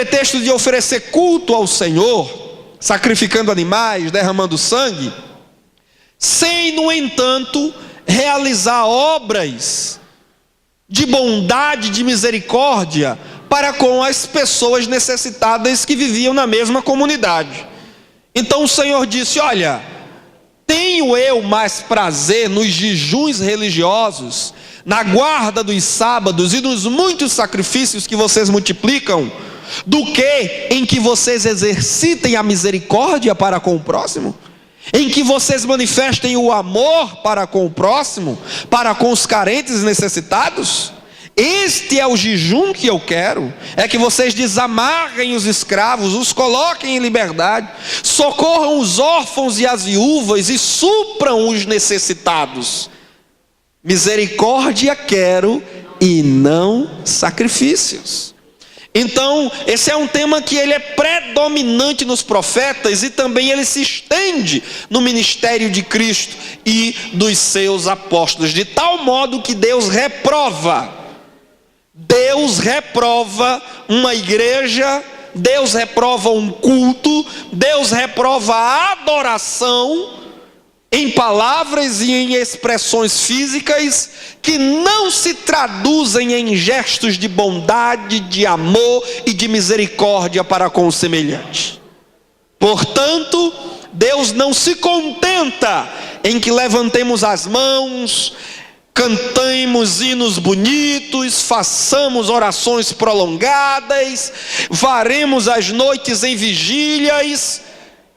pretexto de oferecer culto ao Senhor, sacrificando animais, derramando sangue, sem, no entanto, realizar obras de bondade, de misericórdia para com as pessoas necessitadas que viviam na mesma comunidade. Então o Senhor disse: olha, tenho eu mais prazer nos jejuns religiosos, na guarda dos sábados e nos muitos sacrifícios que vocês multiplicam, do que em que vocês exercitem a misericórdia para com o próximo, em que vocês manifestem o amor para com o próximo, para com os carentes e necessitados. Este é o jejum que eu quero, é que vocês desamarrem os escravos, os coloquem em liberdade, socorram os órfãos e as viúvas e supram os necessitados. Misericórdia quero e não sacrifícios. Então, esse é um tema que ele é predominante nos profetas e também ele se estende no ministério de Cristo e dos seus apóstolos, de tal modo que Deus reprova uma igreja, Deus reprova um culto, Deus reprova a adoração em palavras e em expressões físicas que não se traduzem em gestos de bondade, de amor e de misericórdia para com o semelhante. Portanto, Deus não se contenta em que levantemos as mãos, cantemos hinos bonitos, façamos orações prolongadas, varemos as noites em vigílias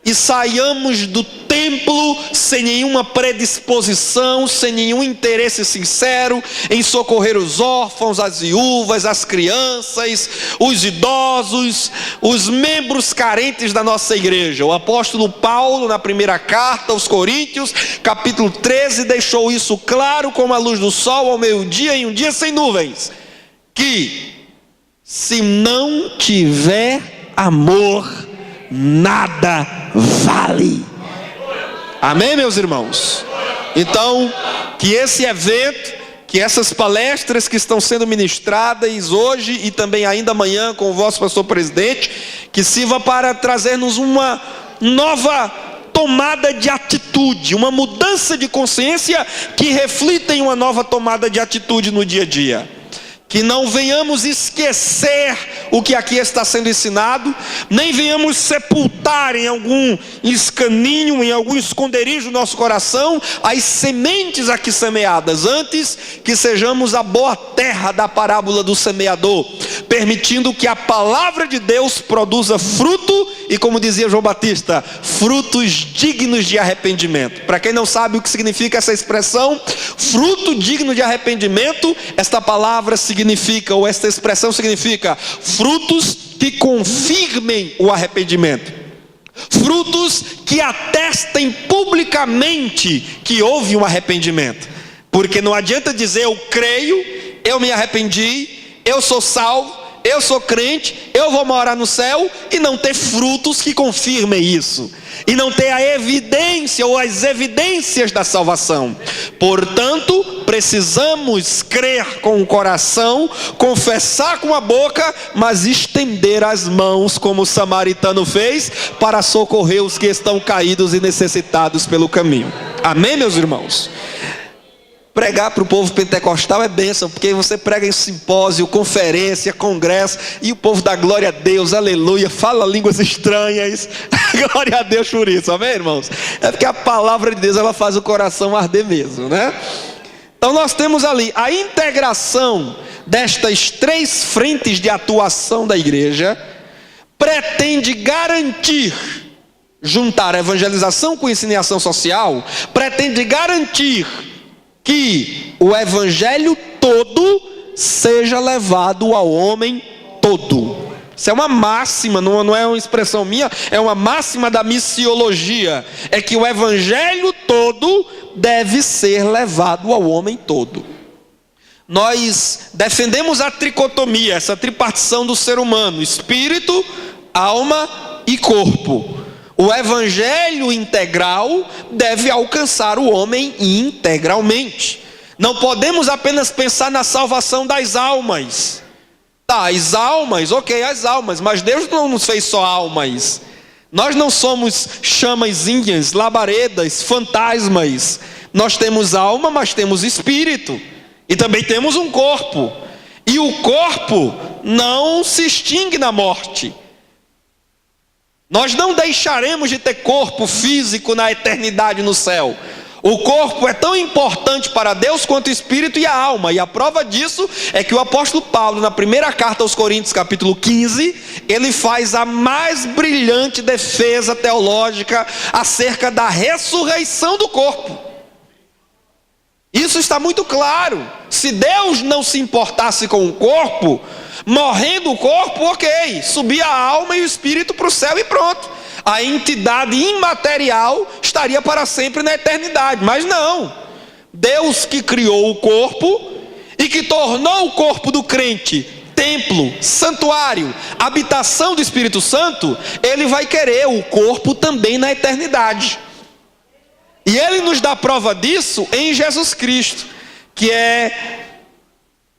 e saiamos do templo sem nenhuma predisposição, sem nenhum interesse sincero em socorrer os órfãos, as viúvas, as crianças, os idosos, os membros carentes da nossa igreja. O apóstolo Paulo, na primeira carta aos Coríntios, capítulo 13, deixou isso claro como a luz do sol ao meio-dia em um dia sem nuvens, que se não tiver amor, nada vale. Amém, meus irmãos? Então, que esse evento, que essas palestras que estão sendo ministradas hoje e também ainda amanhã com o vosso pastor presidente, que sirva para trazer-nos uma nova tomada de atitude, uma mudança de consciência que reflita em uma nova tomada de atitude no dia a dia. Que não venhamos esquecer o que aqui está sendo ensinado, nem venhamos sepultar em algum escaninho, em algum esconderijo do nosso coração, as sementes aqui semeadas. Antes, que sejamos a boa terra da parábola do semeador, permitindo que a palavra de Deus produza fruto, e como dizia João Batista, frutos dignos de arrependimento. Para quem não sabe o que significa essa expressão, fruto digno de arrependimento, esta palavra significa, ou esta expressão significa, frutos que confirmem o arrependimento, frutos que atestem publicamente que houve um arrependimento. Porque não adianta dizer eu creio, eu me arrependi, eu sou salvo, eu sou crente, eu vou morar no céu, e não ter frutos que confirmem isso, e não ter a evidência ou as evidências da salvação. Portanto, precisamos crer com o coração, confessar com a boca, mas estender as mãos como o samaritano fez, para socorrer os que estão caídos e necessitados pelo caminho. Amém, meus irmãos? Pregar para o povo pentecostal é bênção, porque você prega em simpósio, conferência, congresso, e o povo dá glória a Deus, aleluia, fala línguas estranhas, glória a Deus por isso, amém, irmãos? É porque a palavra de Deus, ela faz o coração arder mesmo, né? Então nós temos ali a integração destas três frentes de atuação da igreja, pretende garantir, juntar a evangelização com a ensino e ação social, pretende garantir que o evangelho todo seja levado ao homem todo. Isso é uma máxima, não é uma expressão minha, é uma máxima da missiologia. É que o evangelho todo deve ser levado ao homem todo. Nós defendemos a tricotomia, essa tripartição do ser humano: espírito, alma e corpo. O evangelho integral deve alcançar o homem integralmente. Não podemos apenas pensar na salvação das almas, Tá, as almas, ok, as almas, mas Deus não nos fez só almas. Nós não somos chamazinhas, labaredas, fantasmas. Nós temos alma, mas temos espírito. E também temos um corpo. E o corpo não se extingue na morte. Nós não deixaremos de ter corpo físico na eternidade no céu. O corpo é tão importante para Deus quanto o espírito e a alma. E a prova disso é que o apóstolo Paulo, na primeira carta aos Coríntios, capítulo 15, ele faz a mais brilhante defesa teológica acerca da ressurreição do corpo. Isso está muito claro. Se Deus não se importasse com o corpo, morrendo o corpo, ok, subia a alma e o espírito para o céu e pronto. A entidade imaterial estaria para sempre na eternidade. Mas não. Deus que criou o corpo e que tornou o corpo do crente templo, santuário, habitação do Espírito Santo, Ele vai querer o corpo também na eternidade. E Ele nos dá prova disso em Jesus Cristo, que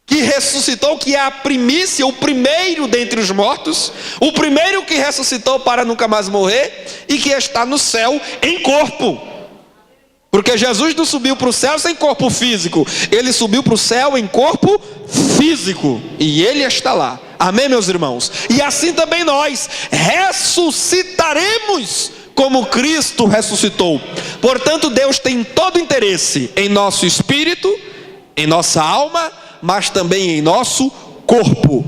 ressuscitou, que é a primícia, o primeiro dentre os mortos, o primeiro que ressuscitou para nunca mais morrer, e que está no céu em corpo. Porque Jesus não subiu para o céu sem corpo físico, Ele subiu para o céu em corpo físico, e Ele está lá. Amém, meus irmãos? E assim também nós ressuscitaremos como Cristo ressuscitou. Portanto, Deus tem todo interesse em nosso espírito, em nossa alma, mas também em nosso corpo.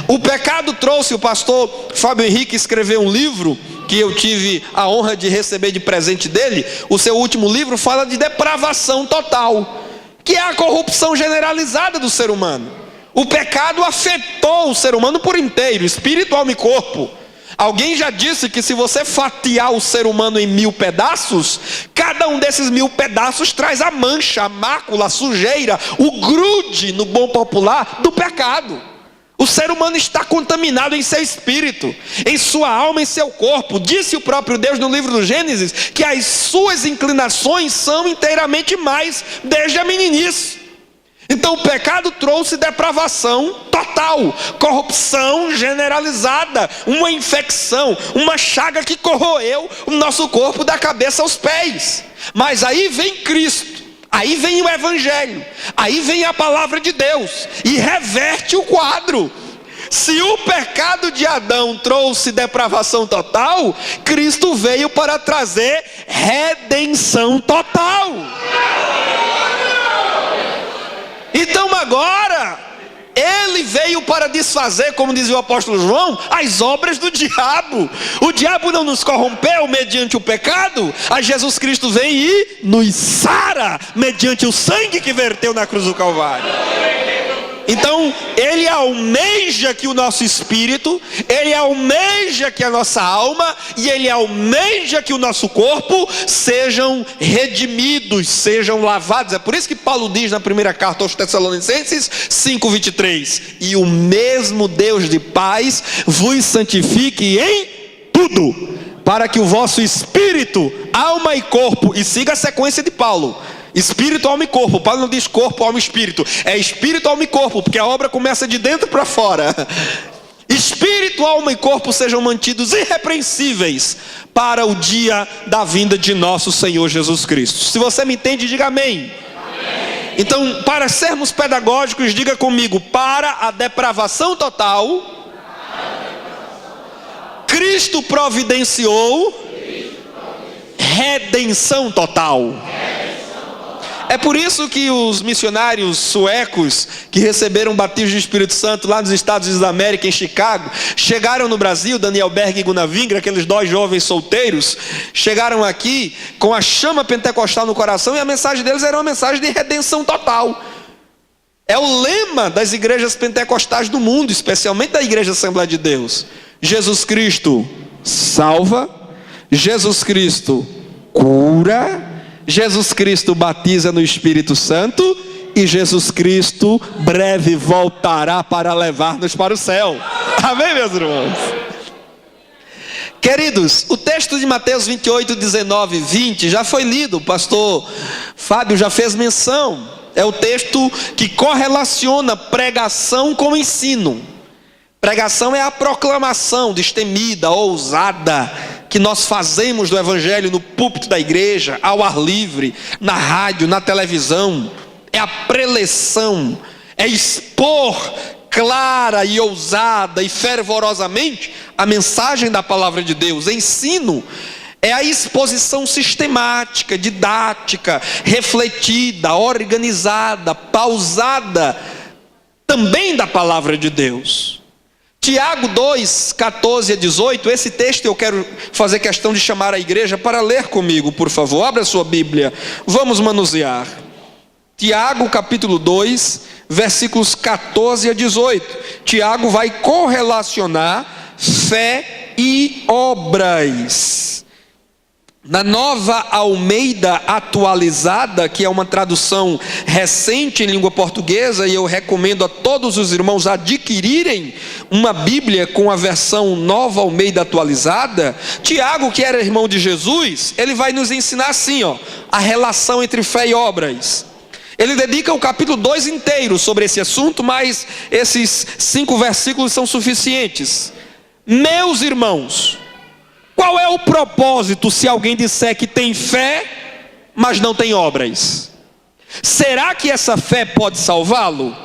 O pecado trouxe, o pastor Fábio Henrique escreveu um livro que eu tive a honra de receber de presente dele. O seu último livro fala de depravação total, que é a corrupção generalizada do ser humano. O pecado afetou o ser humano por inteiro, espírito, alma e corpo. Alguém já disse que se você fatiar o ser humano em 1000 pedaços, cada um desses 1000 pedaços traz a mancha, a mácula, a sujeira, o grude, no bom popular, do pecado. O ser humano está contaminado em seu espírito, em sua alma, em seu corpo. Disse o próprio Deus no livro do Gênesis que as suas inclinações são inteiramente mais desde a meninice. Então o pecado trouxe depravação total, corrupção generalizada, uma infecção, uma chaga que corroeu o nosso corpo da cabeça aos pés. Mas aí vem Cristo, aí vem o Evangelho, aí vem a palavra de Deus e reverte o quadro. Se o pecado de Adão trouxe depravação total, Cristo veio para trazer redenção total. Então agora, Ele veio para desfazer, como dizia o apóstolo João, as obras do diabo. O diabo não nos corrompeu mediante o pecado, a Jesus Cristo vem e nos sara mediante o sangue que verteu na cruz do Calvário. Então, Ele almeja que o nosso espírito, Ele almeja que a nossa alma e Ele almeja que o nosso corpo sejam redimidos, sejam lavados. É por isso que Paulo diz na primeira carta aos Tessalonicenses 5:23: e o mesmo Deus de paz vos santifique em tudo, para que o vosso espírito, alma e corpo, e siga a sequência de Paulo, espírito, alma e corpo. Paulo não diz corpo, alma e espírito, é espírito, alma e corpo, porque a obra começa de dentro para fora. Espírito, alma e corpo sejam mantidos irrepreensíveis para o dia da vinda de nosso Senhor Jesus Cristo. Se você me entende, diga amém. Amém. Então, para sermos pedagógicos, diga comigo: para a depravação total, Cristo providenciou redenção total. É por isso que os missionários suecos que receberam o batismo do Espírito Santo lá nos Estados Unidos da América, em Chicago, chegaram no Brasil, Daniel Berg e Gunnar Wingren, aqueles 2 jovens solteiros, chegaram aqui com a chama pentecostal no coração, e a mensagem deles era uma mensagem de redenção total. É o lema das igrejas pentecostais do mundo, especialmente da Igreja Assembleia de Deus: Jesus Cristo salva, Jesus Cristo cura, Jesus Cristo batiza no Espírito Santo, e Jesus Cristo breve voltará para levar-nos para o céu. Amém, meus irmãos? Queridos, o texto de Mateus 28, 19 e 20 já foi lido, o pastor Fábio já fez menção. É o texto que correlaciona pregação com ensino. Pregação é a proclamação destemida, ousada, que nós fazemos do evangelho no púlpito da igreja, ao ar livre, na rádio, na televisão. É a preleção, é expor clara e ousada e fervorosamente a mensagem da palavra de Deus. Ensino é a exposição sistemática, didática, refletida, organizada, pausada, também da palavra de Deus. Tiago 2, 14 a 18, esse texto eu quero fazer questão de chamar a igreja para ler comigo, por favor. Abra a sua Bíblia, vamos manusear. Tiago capítulo 2, versículos 14 a 18. Tiago vai correlacionar fé e obras. Na Nova Almeida Atualizada, que é uma tradução recente em língua portuguesa, e eu recomendo a todos os irmãos adquirirem uma Bíblia com a versão Nova Almeida Atualizada, Tiago, que era irmão de Jesus, ele vai nos ensinar assim, a relação entre fé e obras. Ele dedica o capítulo 2 inteiro sobre esse assunto, mas esses 5 versículos são suficientes. Meus irmãos, qual é o propósito se alguém disser que tem fé, mas não tem obras? Será que essa fé pode salvá-lo?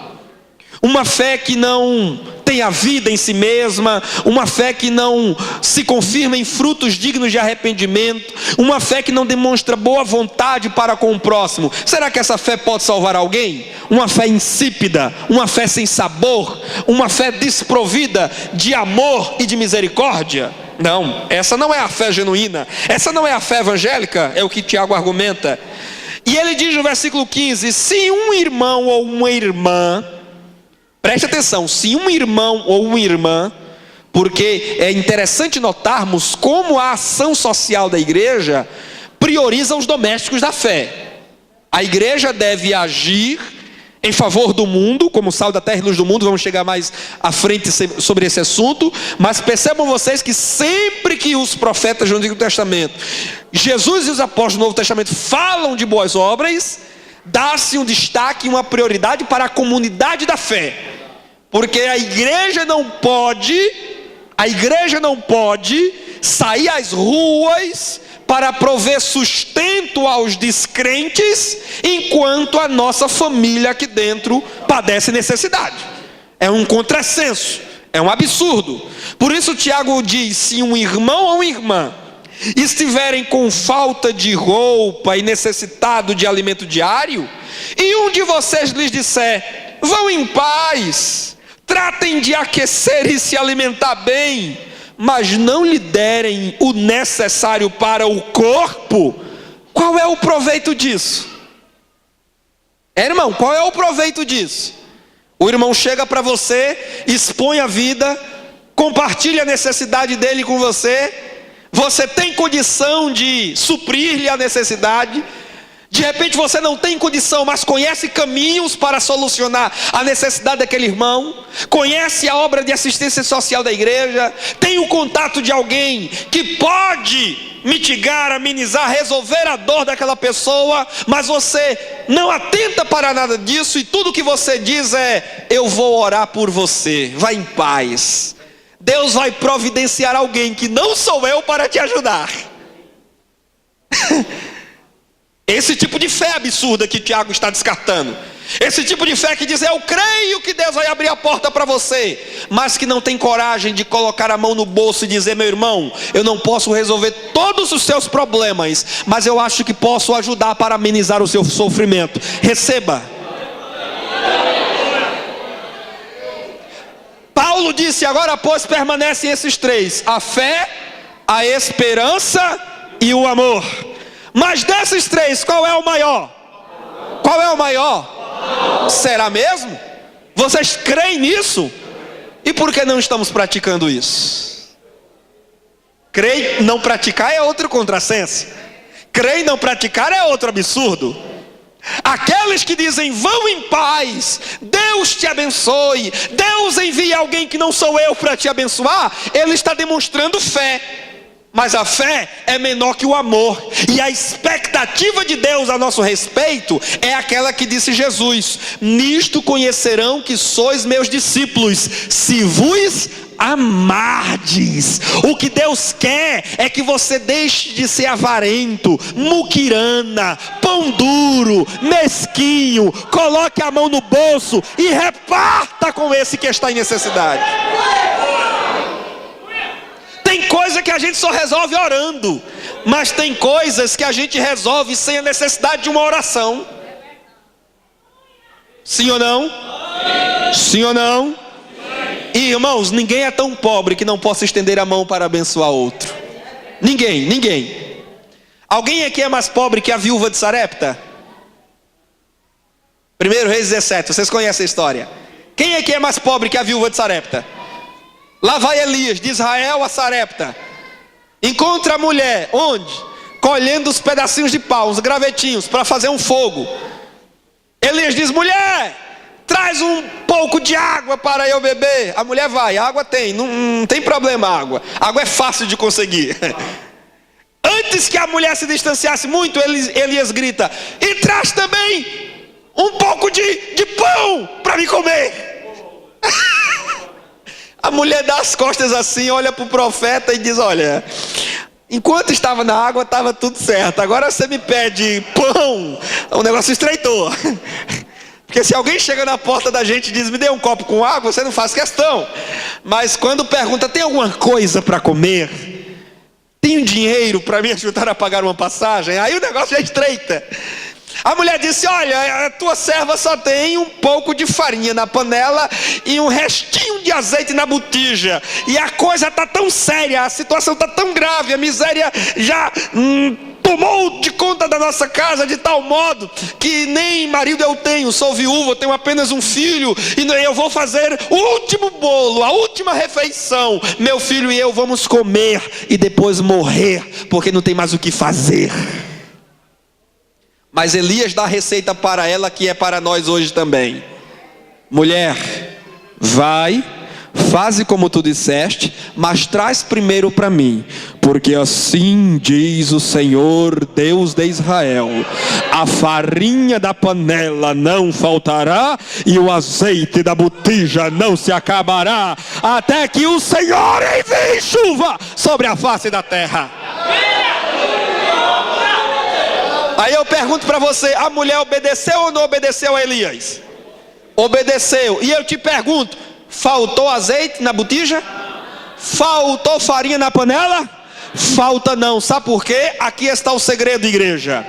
Uma fé que não tem a vida em si mesma, uma fé que não se confirma em frutos dignos de arrependimento, uma fé que não demonstra boa vontade para com o próximo. Será que essa fé pode salvar alguém? Uma fé insípida, uma fé sem sabor, uma fé desprovida de amor e de misericórdia? Não, essa não é a fé genuína, essa não é a fé evangélica, é o que Tiago argumenta. E ele diz no versículo 15, se um irmão ou uma irmã, preste atenção, se um irmão ou uma irmã, porque é interessante notarmos como a ação social da igreja prioriza os domésticos da fé. A igreja deve agir em favor do mundo, como sal da terra e luz do mundo. Vamos chegar mais à frente sobre esse assunto, mas percebam vocês que sempre que os profetas do Antigo Testamento, Jesus e os apóstolos do Novo Testamento falam de boas obras, dá-se um destaque, uma prioridade para a comunidade da fé, porque a igreja não pode sair às ruas para prover sustento aos descrentes, enquanto a nossa família aqui dentro padece necessidade. É um contrassenso, é um absurdo. Por isso Tiago diz, se um irmão ou uma irmã estiverem com falta de roupa e necessitado de alimento diário, e um de vocês lhes disser, vão em paz, tratem de aquecer e se alimentar bem, mas não lhe derem o necessário para o corpo, qual é o proveito disso? Irmão, qual é o proveito disso? O irmão chega para você, expõe a vida, compartilha a necessidade dele com você, você tem condição de suprir-lhe a necessidade. De repente você não tem condição, mas conhece caminhos para solucionar a necessidade daquele irmão, conhece a obra de assistência social da igreja, tem o contato de alguém que pode mitigar, amenizar, resolver a dor daquela pessoa, mas você não atenta para nada disso, e tudo que você diz é, eu vou orar por você, vai em paz. Deus vai providenciar alguém que não sou eu para te ajudar. Esse tipo de fé absurda que Tiago está descartando. Esse tipo de fé que diz, eu creio que Deus vai abrir a porta para você, mas que não tem coragem de colocar a mão no bolso e dizer, meu irmão, eu não posso resolver todos os seus problemas, mas eu acho que posso ajudar para amenizar o seu sofrimento. Receba. Paulo disse, agora pois permanecem esses três, a fé, a esperança e o amor. Mas desses três, qual é o maior? Qual é o maior? Será mesmo? Vocês creem nisso? E por que não estamos praticando isso? Crer e não praticar é outro contrassenso. Crer e não praticar é outro absurdo. Aqueles que dizem, vão em paz, Deus te abençoe, Deus envia alguém que não sou eu para te abençoar, ele está demonstrando fé. Mas a fé é menor que o amor. E a expectativa de Deus a nosso respeito é aquela que disse Jesus: nisto conhecerão que sois meus discípulos, se vos amardes. O que Deus quer é que você deixe de ser avarento, muquirana, pão duro, mesquinho. Coloque a mão no bolso e reparta com esse que está em necessidade. Tem coisa que a gente só resolve orando, mas tem coisas que a gente resolve sem a necessidade de uma oração. Sim ou não? Sim ou não? E irmãos, ninguém é tão pobre que não possa estender a mão para abençoar outro. Ninguém. Alguém aqui é mais pobre que a viúva de Sarepta? 1 Reis 17, vocês conhecem a história. Quem aqui é mais pobre que a viúva de Sarepta? Lá vai Elias de Israel a Sarepta. Encontra a mulher, onde? Colhendo os pedacinhos de pau, os gravetinhos, para fazer um fogo. Elias diz: mulher, traz um pouco de água para eu beber. A mulher vai, água tem, não tem problema a água. Água é fácil de conseguir. Antes que a mulher se distanciasse muito, Elias grita: e traz também um pouco de pão para me comer. A mulher dá as costas assim, olha para o profeta e diz: olha, enquanto estava na água estava tudo certo, agora você me pede pão, o negócio estreitou. Porque se alguém chega na porta da gente e diz: me dê um copo com água, você não faz questão. Mas quando pergunta: tem alguma coisa para comer? Tem dinheiro para me ajudar a pagar uma passagem? Aí o negócio já estreita. A mulher disse: olha, a tua serva só tem um pouco de farinha na panela e um restinho de azeite na botija. E a coisa está tão séria, a situação está tão grave, a miséria já tomou de conta da nossa casa de tal modo que nem marido eu tenho, sou viúva, tenho apenas um filho, e eu vou fazer o último bolo, a última refeição. Meu filho e eu vamos comer e depois morrer, porque não tem mais o que fazer. Mas Elias dá a receita para ela, que é para nós hoje também. Mulher, vai, faze como tu disseste, mas traz primeiro para mim, porque assim diz o Senhor Deus de Israel: a farinha da panela não faltará e o azeite da botija não se acabará, até que o Senhor envie chuva sobre a face da terra. Aí eu pergunto para você: a mulher obedeceu ou não obedeceu a Elias? Obedeceu. E eu te pergunto: faltou azeite na botija? Faltou farinha na panela? Falta não. Sabe por quê? Aqui está o segredo, igreja.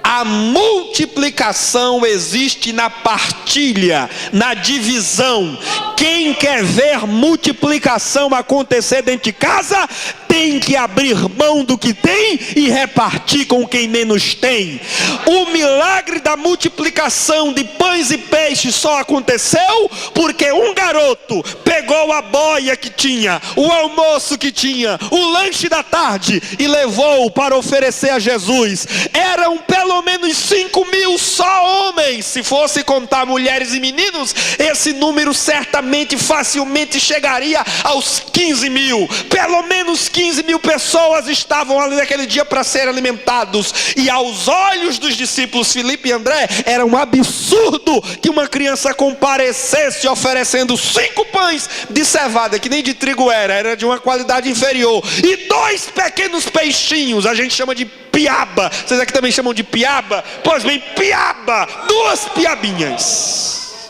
A multiplicação existe na partilha, na divisão. Quem quer ver multiplicação acontecer dentro de casa, tem que abrir mão do que tem e repartir com quem menos tem. O milagre da multiplicação de pães e peixes só aconteceu porque um garoto pegou a boia que tinha, o almoço que tinha, o lanche da tarde e levou para oferecer a Jesus. Eram pelo menos 5.000 só homens. Se fosse contar mulheres e meninos, esse número certamente, facilmente chegaria aos 15.000. Pelo menos 15.000 pessoas estavam ali naquele dia para serem alimentados. E aos olhos dos discípulos Filipe e André, era um absurdo que uma criança comparecesse oferecendo 5 pães de cevada, que nem de trigo era de uma qualidade inferior, e 2 pequenos peixinhos, a gente chama de piaba. Vocês aqui também chamam de piaba? Pois bem, piaba, 2 piabinhas.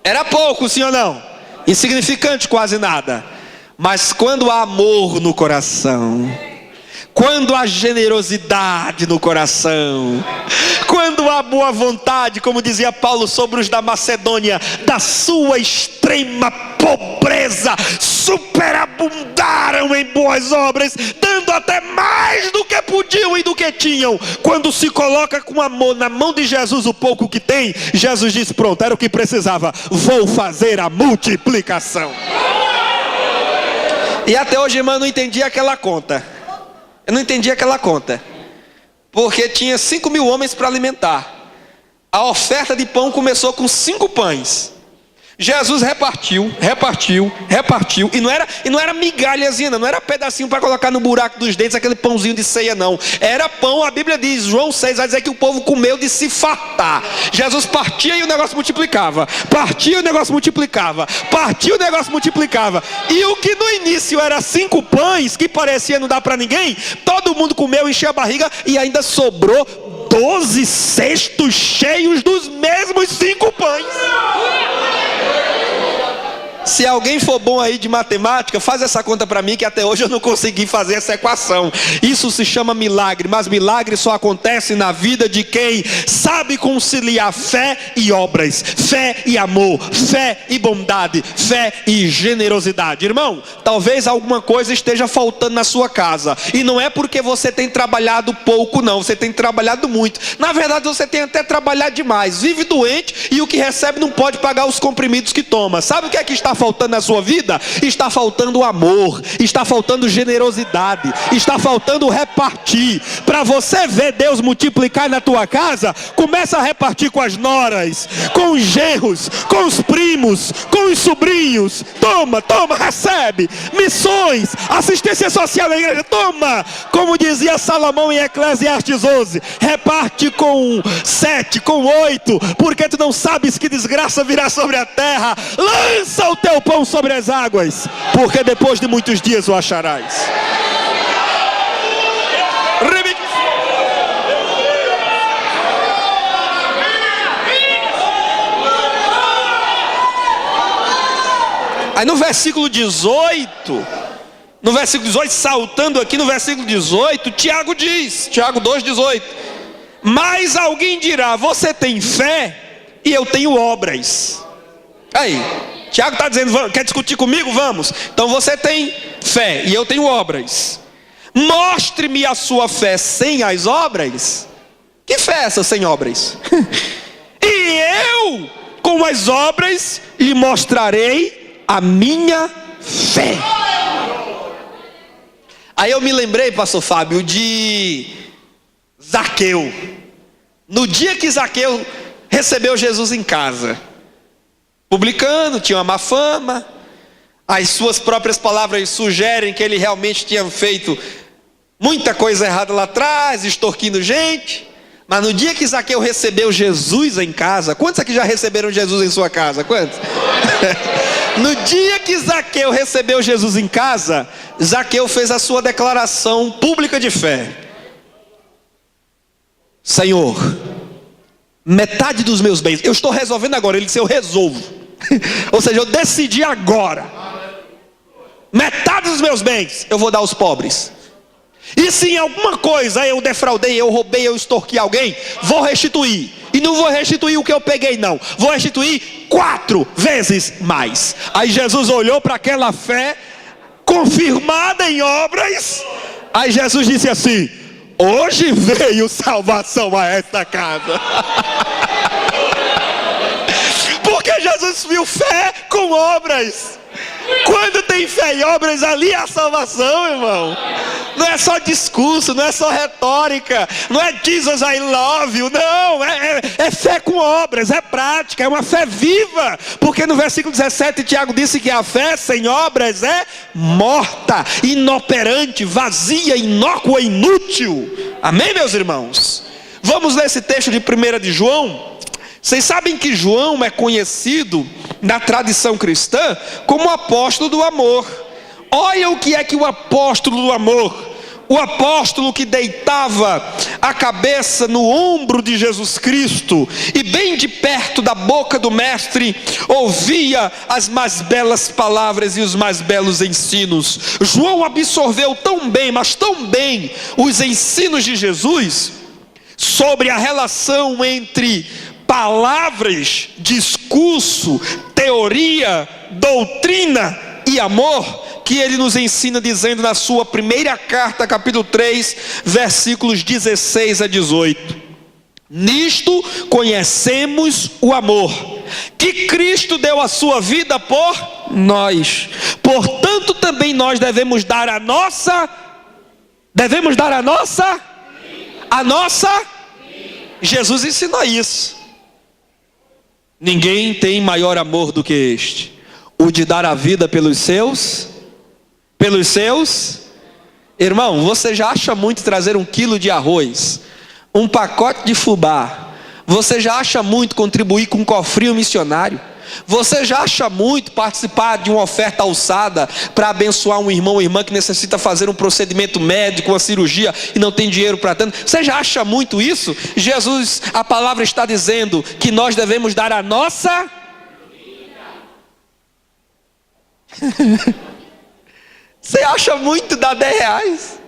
Era pouco, sim ou não? Insignificante, quase nada. Mas quando há amor no coração, quando há generosidade no coração, quando há boa vontade, como dizia Paulo sobre os da Macedônia, da sua extrema pobreza superabundaram em boas obras, dando até mais do que podiam e do que tinham. Quando se coloca com amor na mão de Jesus o pouco que tem, Jesus diz: pronto, era o que precisava, vou fazer a multiplicação. E até hoje, irmão, eu não entendi aquela conta. Eu não entendi aquela conta, porque tinha 5.000 homens para alimentar. A oferta de pão começou com 5 pães. Jesus repartiu, e não era migalhazinha, não era pedacinho para colocar no buraco dos dentes, aquele pãozinho de ceia, não. Era pão, a Bíblia diz, João 6 vai dizer que o povo comeu de se fartar. Jesus partia e o negócio multiplicava, partia e o negócio multiplicava, partia e o negócio multiplicava. E o que no início era 5 pães, que parecia não dar para ninguém, todo mundo comeu, encheu a barriga e ainda sobrou 12 cestos cheios dos mesmos 5 pães. Se alguém for bom aí de matemática, faz essa conta para mim, que até hoje eu não consegui fazer essa equação. Isso se chama milagre, mas milagre só acontece na vida de quem sabe conciliar fé e obras, fé e amor, fé e bondade, fé e generosidade. Irmão, talvez alguma coisa esteja faltando na sua casa, e não é porque você tem trabalhado pouco, não, você tem trabalhado muito. Na verdade você tem até trabalhado demais, vive doente e o que recebe não pode pagar os comprimidos que toma. Sabe o que é que está faltando na sua vida? Está faltando amor, está faltando generosidade, está faltando repartir. Para você ver Deus multiplicar na tua casa, começa a repartir com as noras, com os genros, com os primos, com os sobrinhos. Toma, recebe. Missões, assistência social na igreja, toma. Como dizia Salomão em Eclesiastes 11, reparte com 7, com 8, porque tu não sabes que desgraça virá sobre a terra. Lança o teu pão sobre as águas, porque depois de muitos dias o acharás. Aí no versículo 18, saltando aqui no versículo 18, Tiago diz, Tiago 2,18: mas alguém dirá, você tem fé e eu tenho obras. Aí Tiago está dizendo, quer discutir comigo? Vamos. Então você tem fé e eu tenho obras. Mostre-me a sua fé sem as obras. Que fé é essa sem obras? E eu, com as obras, lhe mostrarei a minha fé. Aí eu me lembrei, pastor Fábio, de Zaqueu. No dia que Zaqueu recebeu Jesus em casa, publicano, tinha uma má fama, as suas próprias palavras sugerem que ele realmente tinha feito muita coisa errada lá atrás, extorquindo gente. Mas no dia que Zaqueu recebeu Jesus em casa, quantos aqui já receberam Jesus em sua casa? Quantos? No dia que Zaqueu recebeu Jesus em casa, Zaqueu fez a sua declaração pública de fé: Senhor, metade dos meus bens, eu estou resolvendo agora. Ele disse, eu resolvo. Ou seja, eu decidi agora, metade dos meus bens eu vou dar aos pobres. E se em alguma coisa eu defraudei, eu roubei, eu extorqui alguém, vou restituir. E não vou restituir o que eu peguei, não, vou restituir 4 vezes mais. Aí Jesus olhou para aquela fé confirmada em obras. Aí Jesus disse assim: hoje veio salvação a esta casa. Porque Jesus viu fé com obras. Quando tem fé e obras, ali é a salvação, irmão. Não é só discurso, não é só retórica, não é Jesus I love you, não, é fé com obras, é prática, é uma fé viva. Porque no versículo 17 Tiago disse que a fé sem obras é morta, inoperante, vazia, inócua, inútil. Amém, meus irmãos? Vamos ler esse texto de 1 de João. Vocês sabem que João é conhecido na tradição cristã como o apóstolo do amor. Olha o que é que o apóstolo do amor, o apóstolo que deitava a cabeça no ombro de Jesus Cristo e bem de perto da boca do mestre ouvia as mais belas palavras e os mais belos ensinos. João absorveu tão bem, mas tão bem, os ensinos de Jesus sobre a relação entre palavras, discurso, teoria, doutrina e amor, que ele nos ensina dizendo na sua primeira carta, capítulo 3, versículos 16 a 18: nisto conhecemos o amor, que Cristo deu a sua vida por nós. Portanto também nós devemos dar a nossa. Jesus ensinou isso. Ninguém tem maior amor do que este, o de dar a vida pelos seus. Irmão, você já acha muito trazer 1 quilo de arroz, um pacote de fubá? Você já acha muito contribuir com um cofrinho missionário? Você já acha muito participar de uma oferta alçada para abençoar um irmão ou irmã que necessita fazer um procedimento médico, uma cirurgia e não tem dinheiro para tanto? Você já acha muito isso? Jesus, a palavra está dizendo que nós devemos dar a nossa Você acha muito dar R$10?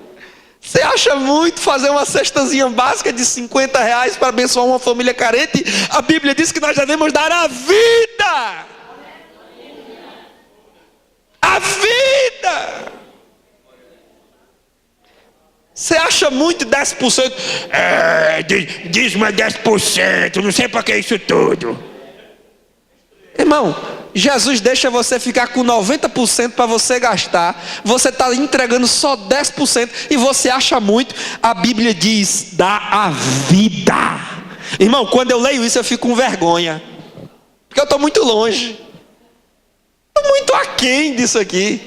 Você acha muito fazer uma cestazinha básica de R$50 para abençoar uma família carente? A Bíblia diz que nós devemos dar a vida. A vida. Você acha muito 10%? Dízimo é 10%, não sei para que isso tudo. Irmão, Jesus deixa você ficar com 90% para você gastar. Você está entregando só 10% e você acha muito. A Bíblia diz, dá a vida. Irmão, quando eu leio isso eu fico com vergonha, porque eu estou muito longe, estou muito aquém disso aqui.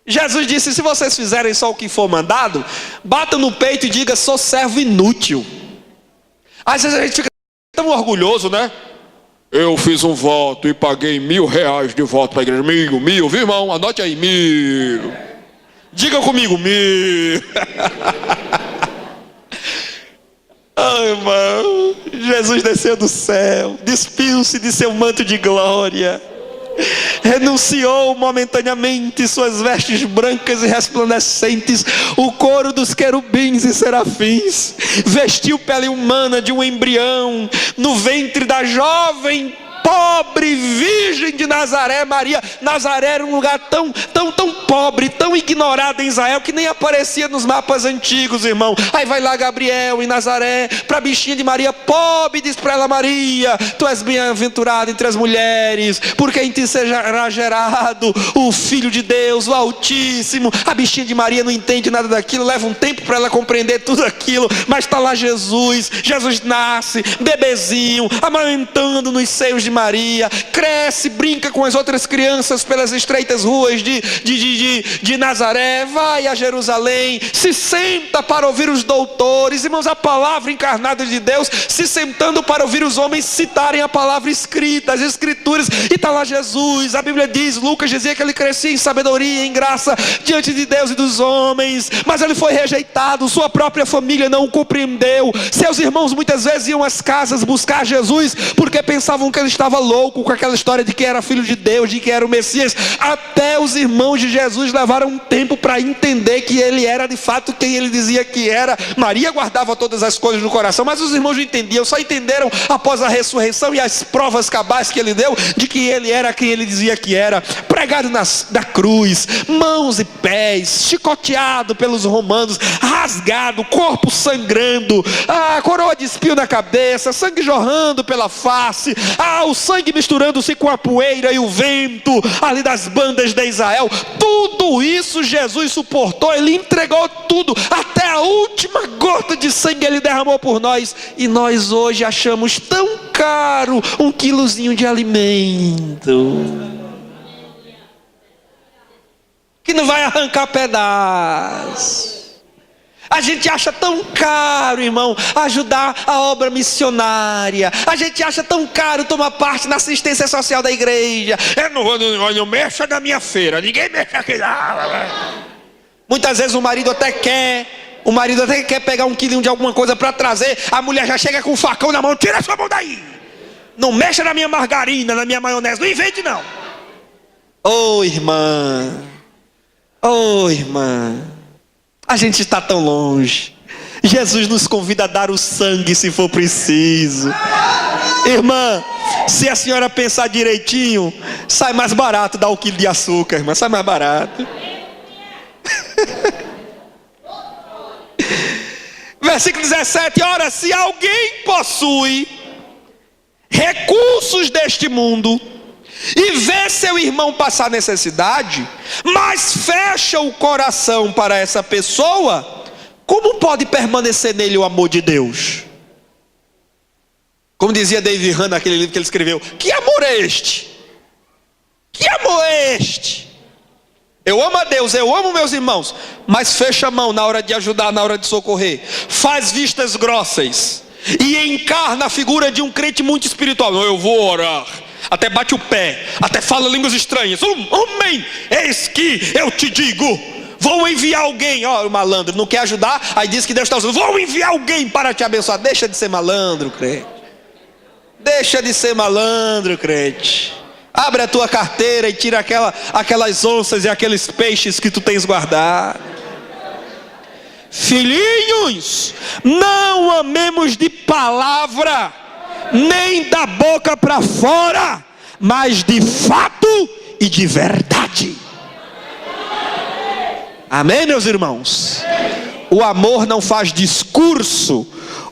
Jesus disse, se vocês fizerem só o que for mandado, bata no peito e diga, sou servo inútil. Às vezes a gente fica tão orgulhoso, né? Eu fiz um voto e paguei R$1.000 de voto para a igreja. Mil, viu, irmão? Anote aí, 1.000. Diga comigo, 1.000. Ai, irmão, Jesus desceu do céu, despiu-se de seu manto de glória, renunciou momentaneamente suas vestes brancas e resplandecentes, o couro dos querubins e serafins, vestiu pele humana de um embrião no ventre da jovem pobre virgem de Nazaré, Maria. Nazaré era um lugar tão pobre, tão ignorado em Israel, que nem aparecia nos mapas antigos, irmão. Aí vai lá Gabriel em Nazaré, para a bichinha de Maria, pobre, diz para ela, Maria, tu és bem-aventurada entre as mulheres, porque em ti será gerado o Filho de Deus, o Altíssimo. A bichinha de Maria não entende nada daquilo, leva um tempo para ela compreender tudo aquilo, mas está lá Jesus nasce, bebezinho, amamentando nos seios de Maria, cresce, brinca com as outras crianças pelas estreitas ruas de Nazaré, vai a Jerusalém, se senta para ouvir os doutores, irmãos, a palavra encarnada de Deus, se sentando para ouvir os homens citarem a palavra escrita, as escrituras, e está lá Jesus. A Bíblia diz, Lucas dizia que ele crescia em sabedoria, em graça, diante de Deus e dos homens, mas ele foi rejeitado, sua própria família não o compreendeu, seus irmãos muitas vezes iam às casas buscar Jesus, porque pensavam que ele estava louco com aquela história de que era filho de Deus, de que era o Messias. Até os irmãos de Jesus levaram um tempo para entender que ele era de fato quem ele dizia que era. Maria guardava todas as coisas no coração, mas os irmãos não entendiam, só entenderam após a ressurreição e as provas cabais que ele deu de que ele era quem ele dizia que era, pregado na cruz, mãos e pés, chicoteado pelos romanos, rasgado, corpo sangrando, a coroa de espinho na cabeça, sangue jorrando pela face, o sangue misturando-se com a poeira e o vento ali das bandas de Israel. Tudo isso Jesus suportou, ele entregou tudo, até a última gota de sangue ele derramou por nós, e nós hoje achamos tão caro 1 quilozinho de alimento que não vai arrancar pedaço. A gente acha tão caro, irmão, ajudar a obra missionária. A gente acha tão caro tomar parte na assistência social da igreja. Eu não mexo na minha feira, ninguém mexe aqui lá. Muitas vezes o marido até quer pegar 1 quilinho de alguma coisa para trazer. A mulher já chega com o facão na mão, tira sua mão daí. Não mexa na minha margarina, na minha maionese, não invente não. Ô irmã, a gente está tão longe. Jesus nos convida a dar o sangue se for preciso. Irmã, se a senhora pensar direitinho, sai mais barato dar 1 quilo de açúcar, irmã, sai mais barato. Versículo 17, ora, se alguém possui recursos deste mundo e vê seu irmão passar necessidade, mas fecha o coração para essa pessoa, como pode permanecer nele o amor de Deus? Como dizia David Hahn naquele livro que ele escreveu: que amor é este? Que amor é este? Eu amo a Deus, eu amo meus irmãos, mas fecha a mão na hora de ajudar, na hora de socorrer, faz vistas grossas e encarna a figura de um crente muito espiritual. Não, eu vou orar, até bate o pé, até fala línguas estranhas. Amém, eis que eu te digo, vou enviar alguém. Ó, o malandro não quer ajudar, aí diz que Deus está usando. Vou enviar alguém para te abençoar. Deixa de ser malandro, crente. Deixa de ser malandro, crente. Abre a tua carteira e tira aquelas onças e aqueles peixes que tu tens guardado. Filhinhos, não amemos de palavra, nem da boca para fora, mas de fato e de verdade. Amém, meus irmãos? O amor não faz discurso,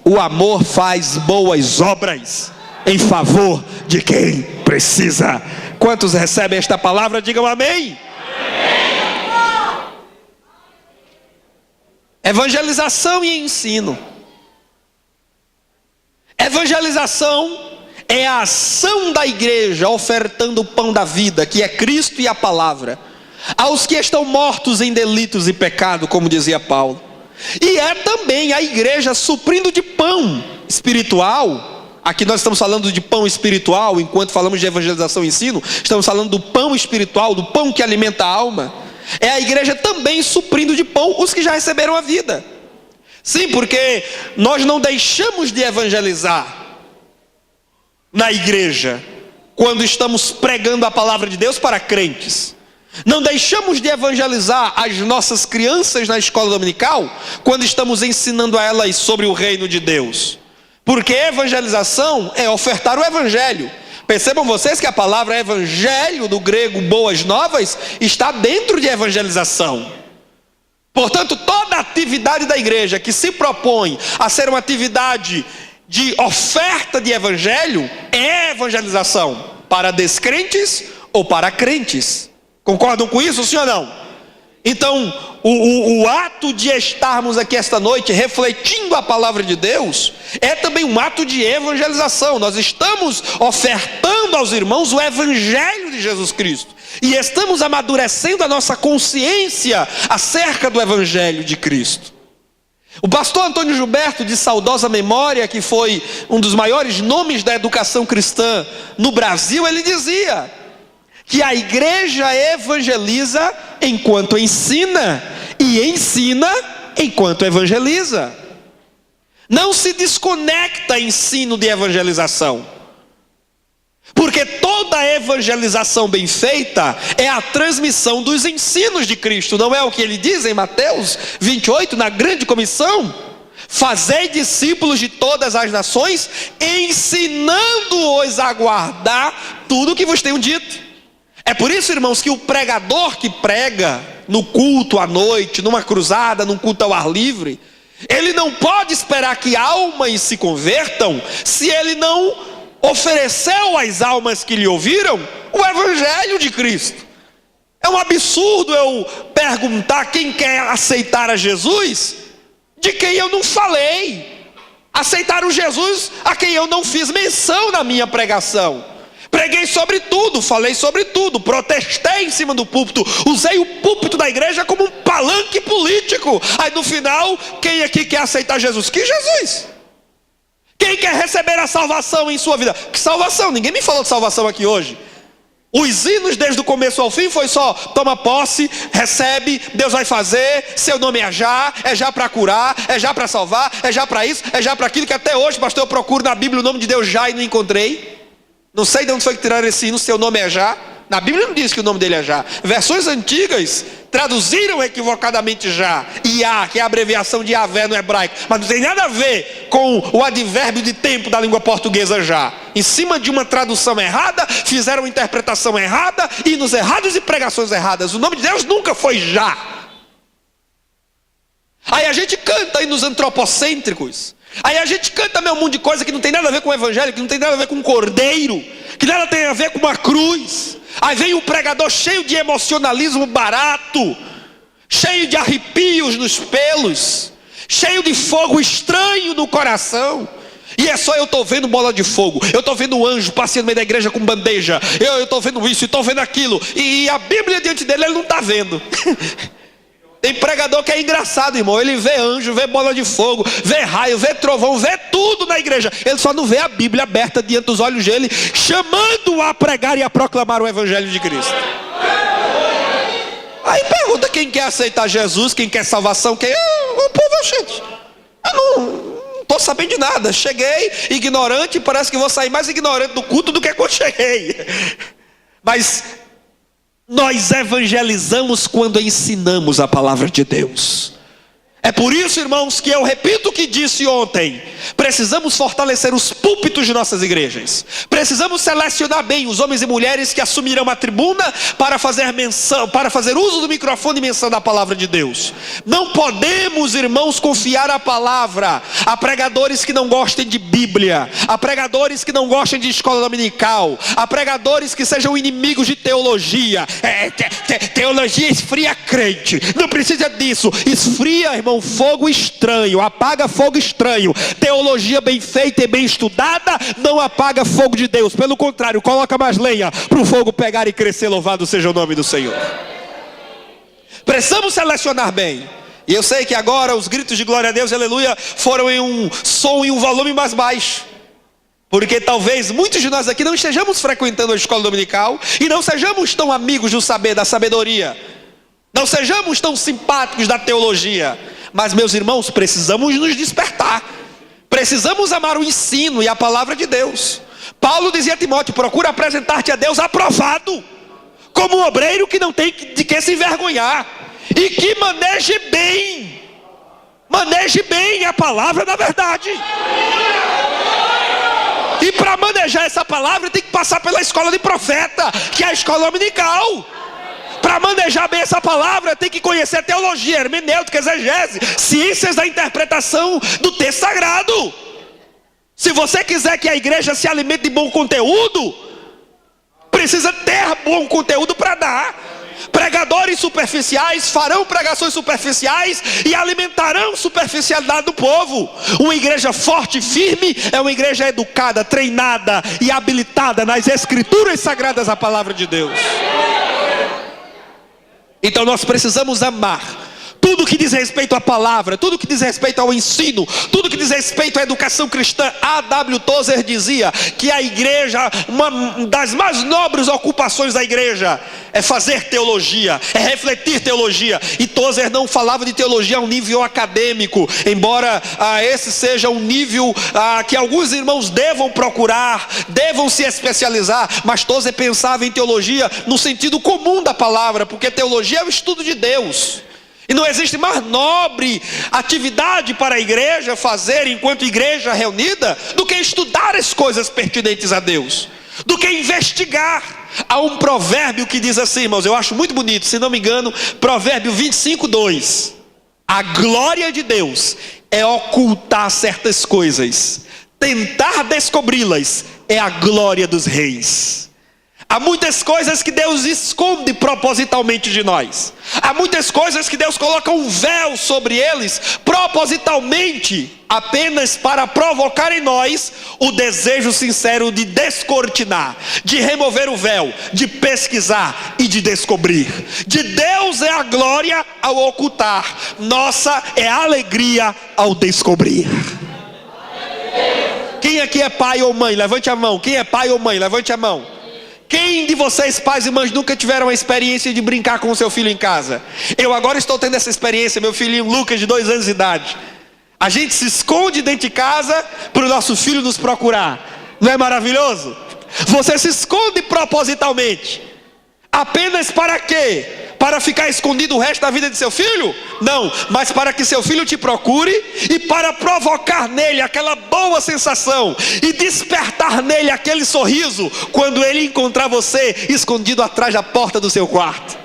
o amor faz boas obras em favor de quem precisa. Quantos recebem esta palavra? Digam amém. Amém. Evangelização e ensino. Evangelização é a ação da igreja ofertando o pão da vida, que é Cristo e a palavra, aos que estão mortos em delitos e pecado, como dizia Paulo. E é também a igreja suprindo de pão espiritual. Aqui nós estamos falando de pão espiritual, enquanto falamos de evangelização e ensino, estamos falando do pão espiritual, do pão que alimenta a alma. É a igreja também suprindo de pão os que já receberam a vida. Sim, porque nós não deixamos de evangelizar na igreja quando estamos pregando a palavra de Deus para crentes. Não deixamos de evangelizar as nossas crianças na escola dominical quando estamos ensinando a elas sobre o reino de Deus. Porque evangelização é ofertar o evangelho. Percebam vocês que a palavra evangelho, do grego boas novas, está dentro de evangelização. Portanto, toda atividade da igreja que se propõe a ser uma atividade de oferta de evangelho é evangelização, para descrentes ou para crentes. Concordam com isso, sim ou não? Então, o ato de estarmos aqui esta noite refletindo a palavra de Deus é também um ato de evangelização. Nós estamos ofertando aos irmãos o evangelho de Jesus Cristo e estamos amadurecendo a nossa consciência acerca do evangelho de Cristo. O pastor Antônio Gilberto, de saudosa memória, que foi um dos maiores nomes da educação cristã no Brasil, ele dizia que a igreja evangeliza enquanto ensina, e ensina enquanto evangeliza. Não se desconecta ensino de evangelização, porque toda evangelização bem feita é a transmissão dos ensinos de Cristo. Não é o que ele diz em Mateus 28, na grande comissão? Fazei discípulos de todas as nações, ensinando-os a guardar tudo o que vos tenho dito. É por isso, irmãos, que o pregador que prega no culto à noite, numa cruzada, num culto ao ar livre, ele não pode esperar que almas se convertam se ele não ofereceu às almas que lhe ouviram o evangelho de Cristo. É um absurdo eu perguntar quem quer aceitar a Jesus de quem eu não falei, aceitar o Jesus a quem eu não fiz menção na minha pregação. Preguei sobre tudo, falei sobre tudo, protestei em cima do púlpito, usei o púlpito da igreja como um palanque político. Aí no final, quem aqui quer aceitar Jesus? Que Jesus? Quem quer receber a salvação em sua vida? Que salvação? Ninguém me falou de salvação aqui hoje. Os hinos desde o começo ao fim foi só: toma posse, recebe, Deus vai fazer, seu nome é já para curar, é já para salvar, é já para isso, é já para aquilo, que até hoje, pastor, eu procuro na Bíblia o nome de Deus já e não encontrei. Não sei de onde foi que tiraram esse hino, seu nome é já. Na Bíblia não diz que o nome dele é já. Versões antigas traduziram equivocadamente já. Iá, que é a abreviação de Yahvé no hebraico. Mas não tem nada a ver com o advérbio de tempo da língua portuguesa já. Em cima de uma tradução errada, fizeram uma interpretação errada, hinos errados e pregações erradas. O nome de Deus nunca foi já. Aí a gente canta hinos antropocêntricos. Aí a gente canta um monte de coisa que não tem nada a ver com o evangelho, que não tem nada a ver com um cordeiro, que nada tem a ver com uma cruz. Aí vem um pregador cheio de emocionalismo barato, cheio de arrepios nos pelos, cheio de fogo estranho no coração, e E é só eu estou vendo bola de fogo, eu estou vendo um anjo passeando no meio da igreja com bandeja, eu estou vendo isso, estou vendo aquilo, e a Bíblia diante dele ele não está vendo. Tem pregador que é engraçado, irmão. Ele vê anjo, vê bola de fogo, vê raio, vê trovão, vê tudo na igreja. Ele só não vê a Bíblia aberta diante dos olhos dele, chamando-o a pregar e a proclamar o Evangelho de Cristo. Aí pergunta quem quer aceitar Jesus, quem quer salvação, quem... O povo, gente, eu não estou sabendo de nada. Cheguei ignorante, parece que vou sair mais ignorante do culto do que quando cheguei. Mas nós evangelizamos quando ensinamos a palavra de Deus. É por isso, irmãos, que eu repito o que disse ontem: precisamos fortalecer os púlpitos de nossas igrejas. Precisamos selecionar bem os homens e mulheres que assumirão a tribuna para fazer menção, para fazer uso do microfone e menção da palavra de Deus. Não podemos, irmãos, confiar a palavra a pregadores que não gostem de Bíblia, a pregadores que não gostem de escola dominical, a pregadores que sejam inimigos de teologia. Teologia esfria crente. Não precisa disso. Esfria, irmão, fogo estranho, apaga fogo estranho. Teologia bem feita e bem estudada não apaga fogo de Deus. Pelo contrário, coloca mais lenha para o fogo pegar e crescer. Louvado seja o nome do Senhor. Precisamos selecionar bem. E eu sei que agora os gritos de glória a Deus, aleluia, foram em um som e um volume mais baixo, porque talvez muitos de nós aqui não estejamos frequentando a escola dominical e não sejamos tão amigos do saber, da sabedoria, não sejamos tão simpáticos da teologia. Mas, meus irmãos, precisamos nos despertar. Precisamos amar o ensino e a palavra de Deus. Paulo dizia a Timóteo: procura apresentar-te a Deus aprovado, como um obreiro que não tem de que se envergonhar, e que maneje bem a palavra da verdade. E para manejar essa palavra tem que passar pela escola de profeta, que é a escola dominical. Para manejar bem essa palavra, tem que conhecer teologia, hermenêutica, exegese, ciências da interpretação do texto sagrado. Se você quiser que a igreja se alimente de bom conteúdo, precisa ter bom conteúdo para dar. Pregadores superficiais farão pregações superficiais e alimentarão superficialidade do povo. Uma igreja forte e firme é uma igreja educada, treinada e habilitada nas escrituras sagradas, a palavra de Deus. Então nós precisamos amar tudo que diz respeito à palavra, tudo que diz respeito ao ensino, tudo que diz respeito à educação cristã. A.W. Tozer dizia que a igreja, uma das mais nobres ocupações da igreja é fazer teologia, é refletir teologia. E Tozer não falava de teologia a um nível acadêmico, embora esse seja um nível que alguns irmãos devam procurar, devam se especializar. Mas Tozer pensava em teologia no sentido comum da palavra, porque teologia é o estudo de Deus. E não existe mais nobre atividade para a igreja fazer enquanto igreja reunida do que estudar as coisas pertinentes a Deus, do que investigar. Há um provérbio que diz assim, irmãos, eu acho muito bonito, se não me engano, provérbio 25:2. A glória de Deus é ocultar certas coisas, tentar descobri-las é a glória dos reis. Há muitas coisas que Deus esconde propositalmente de nós. Há muitas coisas que Deus coloca um véu sobre eles propositalmente, apenas para provocar em nós o desejo sincero de descortinar, de remover o véu, de pesquisar e de descobrir. De Deus é a glória ao ocultar, nossa é a alegria ao descobrir. Quem aqui é pai ou mãe? Levante a mão. Quem é pai ou mãe? Levante a mão. Quem de vocês, pais e mães, nunca tiveram a experiência de brincar com o seu filho em casa? Eu agora estou tendo essa experiência, meu filhinho Lucas, de 2 anos de idade. A gente se esconde dentro de casa para o nosso filho nos procurar. Não é maravilhoso? Você se esconde propositalmente. Apenas para quê? Para ficar escondido o resto da vida de seu filho? Não, mas para que seu filho te procure e para provocar nele aquela boa sensação e despertar nele aquele sorriso quando ele encontrar você escondido atrás da porta do seu quarto.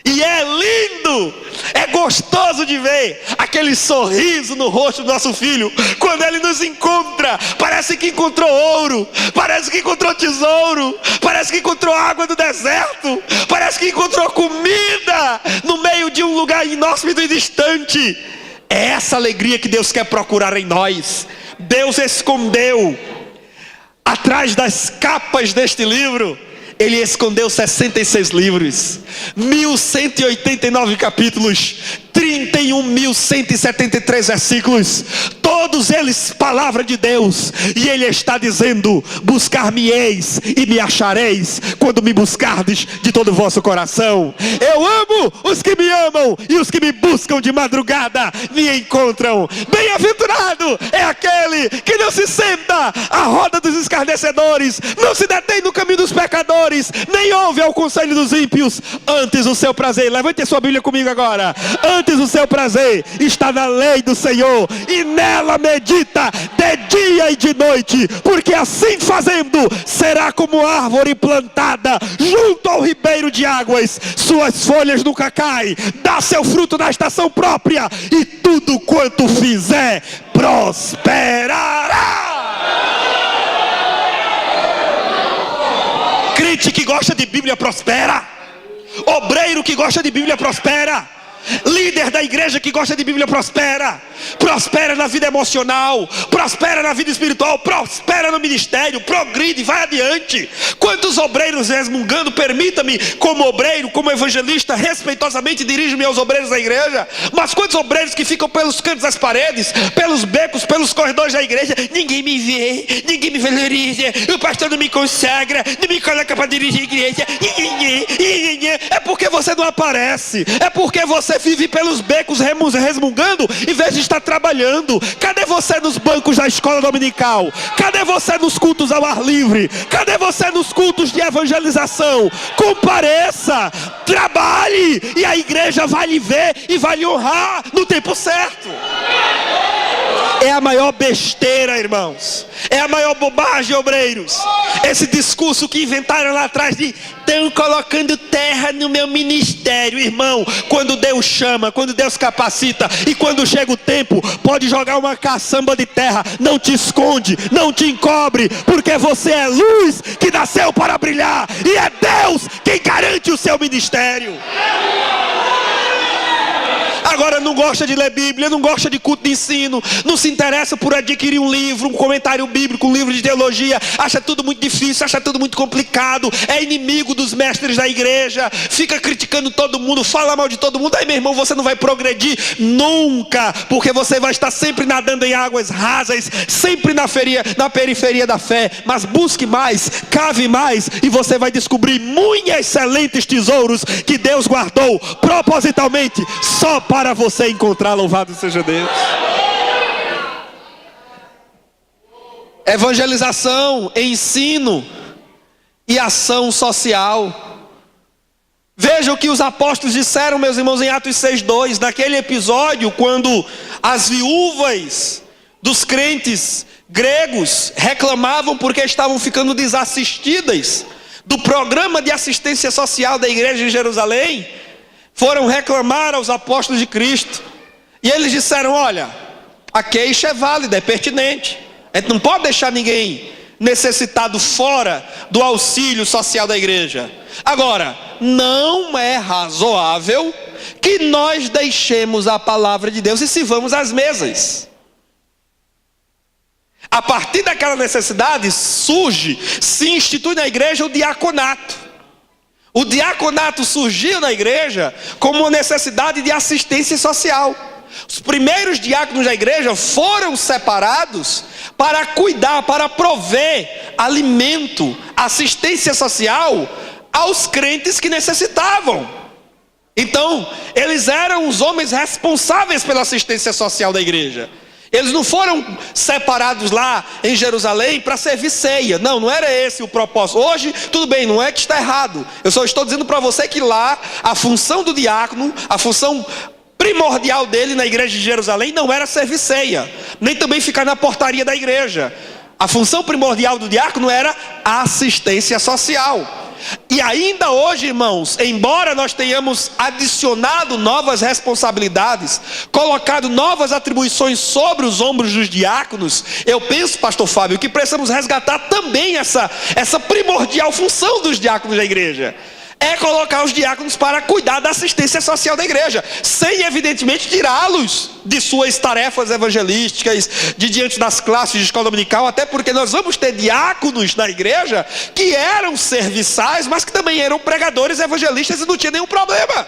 E é lindo, é gostoso de ver aquele sorriso no rosto do nosso filho quando ele nos encontra. Parece que encontrou ouro, parece que encontrou tesouro, parece que encontrou água do deserto, parece que encontrou comida no meio de um lugar inóspito e distante. É essa alegria que Deus quer procurar em nós. Deus escondeu atrás das capas deste livro. Ele escondeu 66 livros, 1189 capítulos, 31.173 versículos, todos eles palavra de Deus. E Ele está dizendo: buscar-me-eis e me achareis, quando me buscardes de todo o vosso coração. Eu amo os que me amam, e os que me buscam de madrugada me encontram. Bem-aventurado é aquele que não se senta à roda dos escarnecedores, não se detém no caminho dos pecadores, nem ouve ao conselho dos ímpios. Antes o seu prazer, levante a sua Bíblia comigo agora, antes o seu prazer está na lei do Senhor, e nela medita de dia e de noite, porque assim fazendo será como árvore plantada junto ao ribeiro de águas, suas folhas nunca caem, dá seu fruto na estação própria, e tudo quanto fizer prosperará. Crente que gosta de Bíblia prospera. Obreiro que gosta de Bíblia prospera. Líder da igreja que gosta de Bíblia prospera. Prospera na vida emocional, prospera na vida espiritual, prospera no ministério, progride, vai adiante. Quantos obreiros resmungando, permita-me, como obreiro, como evangelista, respeitosamente dirijo-me aos obreiros da igreja. Mas quantos obreiros que ficam pelos cantos das paredes, pelos becos, pelos corredores da igreja? Ninguém me vê, ninguém me valoriza, o pastor não me consagra, não me coloca para dirigir a igreja. É porque você não aparece, é porque você vive pelos becos resmungando, em vez de estar trabalhando. Cadê você nos bancos da escola dominical? Cadê você nos cultos ao ar livre? Cadê você nos cultos de evangelização? Compareça, trabalhe, e a igreja vai lhe ver e vai lhe honrar no tempo certo. É a maior besteira, irmãos, é a maior bobagem, obreiros, esse discurso que inventaram lá atrás de estão colocando terra no meu ministério. Irmão, quando Deus chama, quando Deus capacita, e quando chega o tempo, pode jogar uma caçamba de terra, não te esconde, não te encobre, porque você é luz que nasceu para brilhar, e é Deus quem garante o seu ministério. Agora não gosta de ler Bíblia, não gosta de culto de ensino, não se interessa por adquirir um livro, um comentário bíblico, um livro de teologia, acha tudo muito difícil, acha tudo muito complicado, é inimigo dos mestres da igreja, fica criticando todo mundo, fala mal de todo mundo. Aí, meu irmão, você não vai progredir nunca, porque você vai estar sempre nadando em águas rasas, sempre na periferia da fé. Mas busque mais, cave mais, e você vai descobrir muito excelentes tesouros que Deus guardou propositalmente só para você encontrar. Louvado seja Deus. Evangelização, ensino e ação social. Veja o que os apóstolos disseram, meus irmãos, em Atos 6:2, naquele episódio quando as viúvas dos crentes gregos reclamavam porque estavam ficando desassistidas do programa de assistência social da igreja em Jerusalém. Foram reclamar aos apóstolos de Cristo, e eles disseram: olha, a queixa é válida, é pertinente, a gente não pode deixar ninguém necessitado fora do auxílio social da igreja. Agora, não é razoável que nós deixemos a palavra de Deus e sirvamos às mesas. A partir daquela necessidade se institui na igreja o diaconato. O diaconato surgiu na igreja como uma necessidade de assistência social. Os primeiros diáconos da igreja foram separados para cuidar, para prover alimento, assistência social aos crentes que necessitavam. Então, eles eram os homens responsáveis pela assistência social da igreja. Eles não foram separados lá em Jerusalém para servir ceia. Não, não era esse o propósito. Hoje, tudo bem, não é que está errado. Eu só estou dizendo para você que lá, a função do diácono, a função primordial dele na igreja de Jerusalém não era servir ceia, nem também ficar na portaria da igreja. A função primordial do diácono era a assistência social. E ainda hoje, irmãos, embora nós tenhamos adicionado novas responsabilidades, colocado novas atribuições sobre os ombros dos diáconos, eu penso, pastor Fábio, que precisamos resgatar também essa primordial função dos diáconos da igreja. é colocar os diáconos para cuidar da assistência social da igreja, sem evidentemente tirá-los de suas tarefas evangelísticas, de diante das classes de escola dominical, até porque nós vamos ter diáconos na igreja que eram serviçais, mas que também eram pregadores evangelistas e não tinha nenhum problema.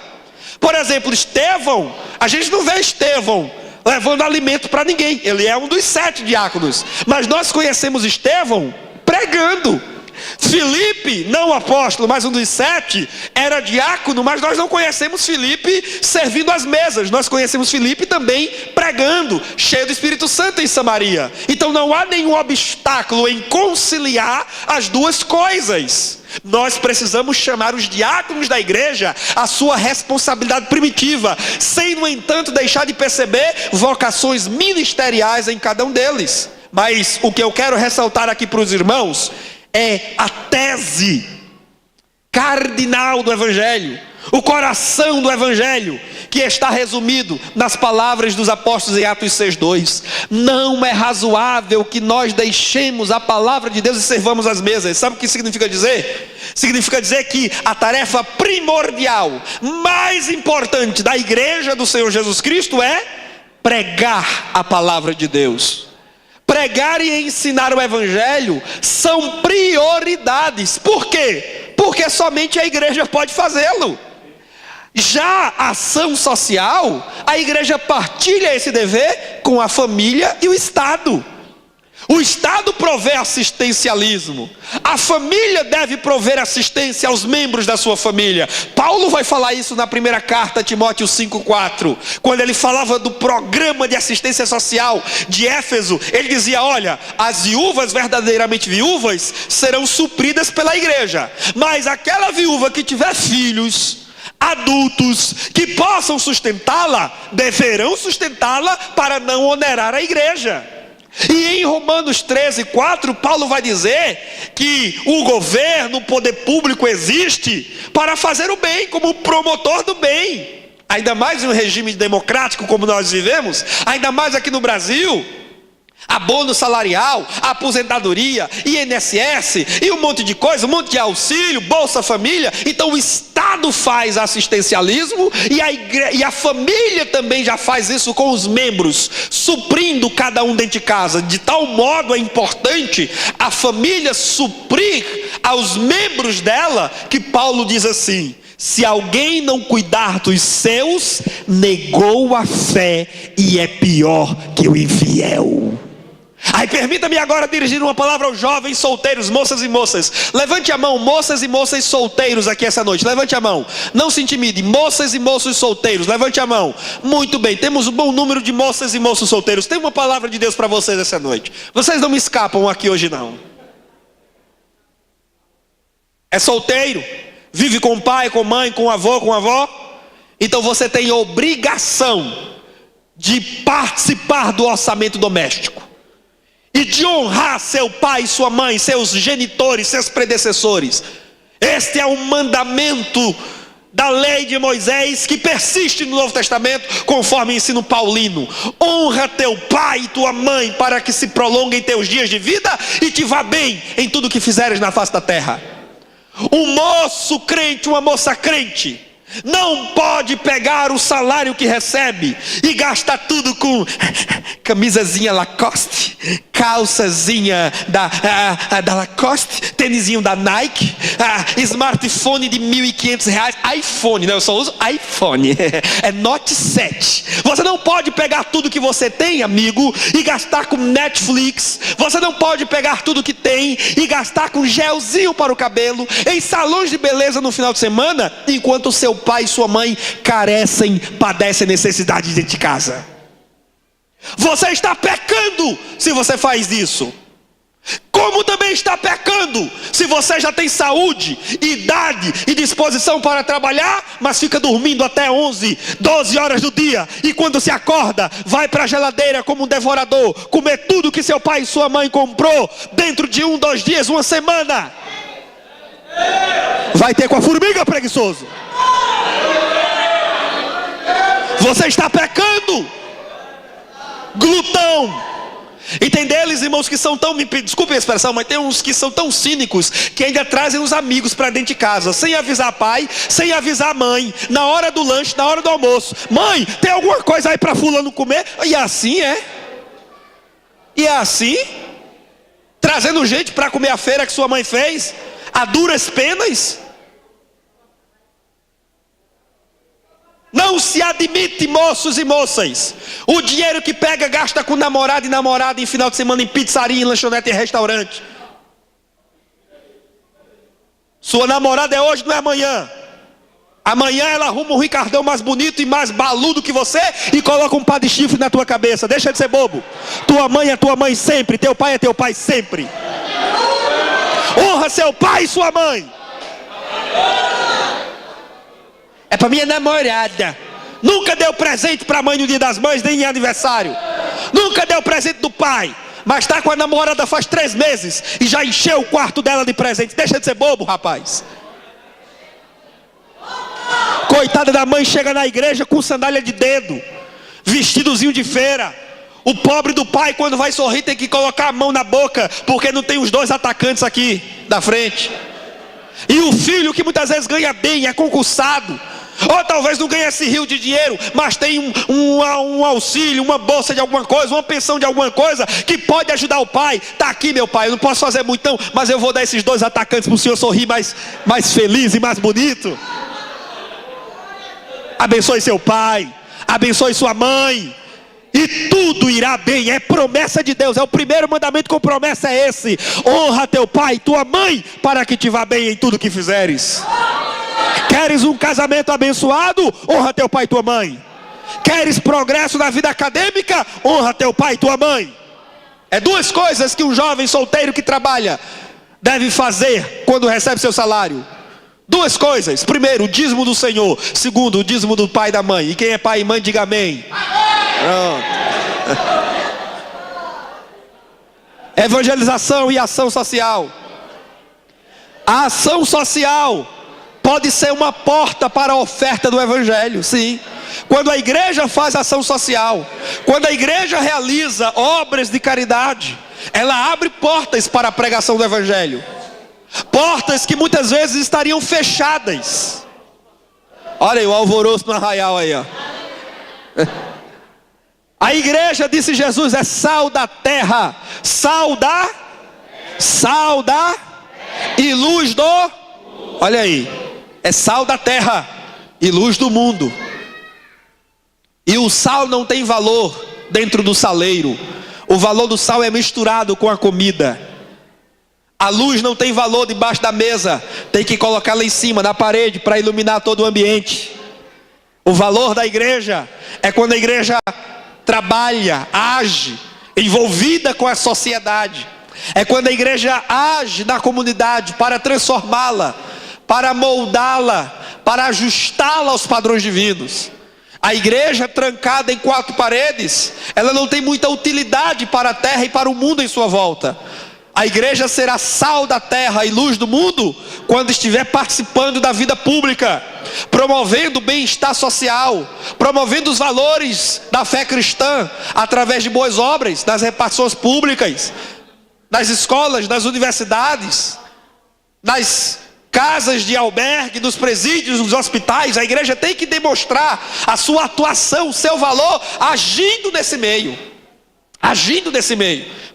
Por exemplo, Estevão, a gente não vê Estevão levando alimento para ninguém, ele é um dos 7 diáconos, mas nós conhecemos Estevão pregando. Filipe, não o apóstolo, mas um dos 7, era diácono, mas nós não conhecemos Filipe servindo as mesas, nós conhecemos Filipe também pregando, cheio do Espírito Santo em Samaria. Então não há nenhum obstáculo em conciliar as duas coisas. Nós precisamos chamar os diáconos da igreja à sua responsabilidade primitiva, sem no entanto deixar de perceber vocações ministeriais em cada um deles. Mas o que eu quero ressaltar aqui para os irmãos é a tese cardinal do Evangelho, o coração do Evangelho, que está resumido nas palavras dos apóstolos em Atos 6:2. Não é razoável que nós deixemos a palavra de Deus e servamos as mesas. Sabe o que significa dizer? Significa dizer que a tarefa primordial, mais importante da igreja do Senhor Jesus Cristo é pregar a palavra de Deus. Pregar e ensinar o Evangelho são prioridades. Por quê? Porque somente a igreja pode fazê-lo. Já a ação social, a igreja partilha esse dever com a família e o Estado. O Estado provê assistencialismo, a família deve prover assistência aos membros da sua família. Paulo vai falar isso na primeira carta a Timóteo 5:4, quando ele falava do programa de assistência social de Éfeso. Ele dizia: olha, as viúvas verdadeiramente viúvas serão supridas pela igreja, mas aquela viúva que tiver filhos adultos que possam sustentá-la, deverão sustentá-la para não onerar a igreja. E em Romanos 13:4, Paulo vai dizer que o governo, o poder público existe para fazer o bem, como promotor do bem. Ainda mais em um regime democrático como nós vivemos, ainda mais aqui no Brasil. Abono salarial, aposentadoria, INSS e um monte de coisa, um monte de auxílio, Bolsa Família. Então o Estado faz assistencialismo e a família também já faz isso com os membros, suprindo cada um dentro de casa. De tal modo é importante a família suprir aos membros dela, que Paulo diz assim: se alguém não cuidar dos seus, negou a fé e é pior que o infiel. Aí permita-me agora dirigir uma palavra aos jovens solteiros, moças e moças. Levante a mão, moças e moças solteiros aqui essa noite. Levante a mão, não se intimide. Moças e moços solteiros, levante a mão. Muito bem, temos um bom número de moças e moços solteiros. Tem uma palavra de Deus para vocês essa noite. Vocês não me escapam aqui hoje não. É solteiro? Vive com pai, com mãe, com avô, com avó? Então você tem obrigação de participar do orçamento doméstico e de honrar seu pai, sua mãe, seus genitores, seus predecessores. Este é um mandamento da lei de Moisés que persiste no Novo Testamento, conforme ensino paulino. Honra teu pai e tua mãe, para que se prolonguem teus dias de vida e te vá bem em tudo que fizeres na face da terra. Um moço crente, uma moça crente, não pode pegar o salário que recebe e gastar tudo com camisazinha Lacoste, calçazinha da Lacoste, tênisinho da Nike, smartphone de R$1.500, iPhone, não, eu só uso iPhone, é Note 7. Você não pode pegar tudo que você tem, amigo, e gastar com Netflix. Você não pode pegar tudo que tem e gastar com gelzinho para o cabelo, em salões de beleza no final de semana, enquanto o seu pai e sua mãe carecem, padecem necessidade dentro de casa. Você está pecando se você faz isso. Como também está pecando se você já tem saúde, idade e disposição para trabalhar, mas fica dormindo até 11, 12 horas do dia, e quando se acorda, vai para a geladeira como um devorador, comer tudo que seu pai e sua mãe comprou dentro de 1, 2 dias, uma semana. Vai ter com a formiga, preguiçoso. Você está pecando. Glutão. E tem deles, irmãos, que são tão, desculpe a expressão, mas tem uns que são tão cínicos que ainda trazem os amigos para dentro de casa, sem avisar pai, sem avisar a mãe, na hora do lanche, na hora do almoço. Mãe, tem alguma coisa aí para fulano comer? E assim é. E é assim, trazendo gente para comer a feira que sua mãe fez, a duras penas. Não se admite, moços e moças, o dinheiro que pega gasta com namorado e namorada em final de semana em pizzaria, em lanchonete e restaurante. Sua namorada é hoje, não é amanhã. Amanhã ela arruma um Ricardão mais bonito e mais baludo que você e coloca um pá de chifre na tua cabeça. Deixa de ser bobo. Tua mãe é tua mãe sempre, teu pai é teu pai sempre. Honra seu pai e sua mãe. É para minha namorada. Nunca deu presente para a mãe no dia das mães, nem em aniversário. Nunca deu presente do pai. Mas está com a namorada faz 3 meses e já encheu o quarto dela de presente. Deixa de ser bobo, rapaz. Coitada da mãe, chega na igreja com sandália de dedo, vestidozinho de feira. O pobre do pai, quando vai sorrir, tem que colocar a mão na boca, porque não tem os 2 atacantes aqui da frente. E o filho, que muitas vezes ganha bem, é concursado, ou talvez não ganhe esse rio de dinheiro, mas tem um auxílio, uma bolsa de alguma coisa, uma pensão de alguma coisa, que pode ajudar o pai. Está aqui, meu pai, eu não posso fazer muito não, mas eu vou dar esses 2 atacantes para o senhor sorrir mais feliz e mais bonito. Abençoe seu pai, abençoe sua mãe, e tudo irá bem. É promessa de Deus, é o primeiro mandamento com promessa, é esse: honra teu pai e tua mãe, para que te vá bem em tudo que fizeres. Queres um casamento abençoado? Honra teu pai e tua mãe. Queres progresso na vida acadêmica? Honra teu pai e tua mãe. É 2 coisas que um jovem solteiro que trabalha deve fazer quando recebe seu salário. 2 coisas: primeiro, o dízimo do Senhor. Segundo, o dízimo do pai e da mãe. E quem é pai e mãe, diga amém. Pronto. Evangelização e ação social. A ação social pode ser uma porta para a oferta do evangelho, sim. Quando a igreja faz ação social, quando a igreja realiza obras de caridade, ela abre portas para a pregação do evangelho. Portas que muitas vezes estariam fechadas. Olha aí o alvoroço no arraial aí, ó. A igreja, disse Jesus, é sal da terra, sal da e luz do, olha aí, é sal da terra e luz do mundo. E o sal não tem valor dentro do saleiro. O valor do sal é misturado com a comida. A luz não tem valor debaixo da mesa, tem que colocar lá em cima, na parede, para iluminar todo o ambiente. O valor da igreja é quando a igreja trabalha, age, envolvida com a sociedade. É quando a igreja age na comunidade para transformá-la, para moldá-la, para ajustá-la aos padrões divinos. A igreja trancada em 4 paredes, ela não tem muita utilidade para a terra e para o mundo em sua volta. A igreja será sal da terra e luz do mundo quando estiver participando da vida pública, promovendo o bem-estar social, promovendo os valores da fé cristã, através de boas obras, nas repartições públicas, nas escolas, nas universidades, nas casas de albergue, nos presídios, nos hospitais. A igreja tem que demonstrar a sua atuação, o seu valor, agindo nesse meio.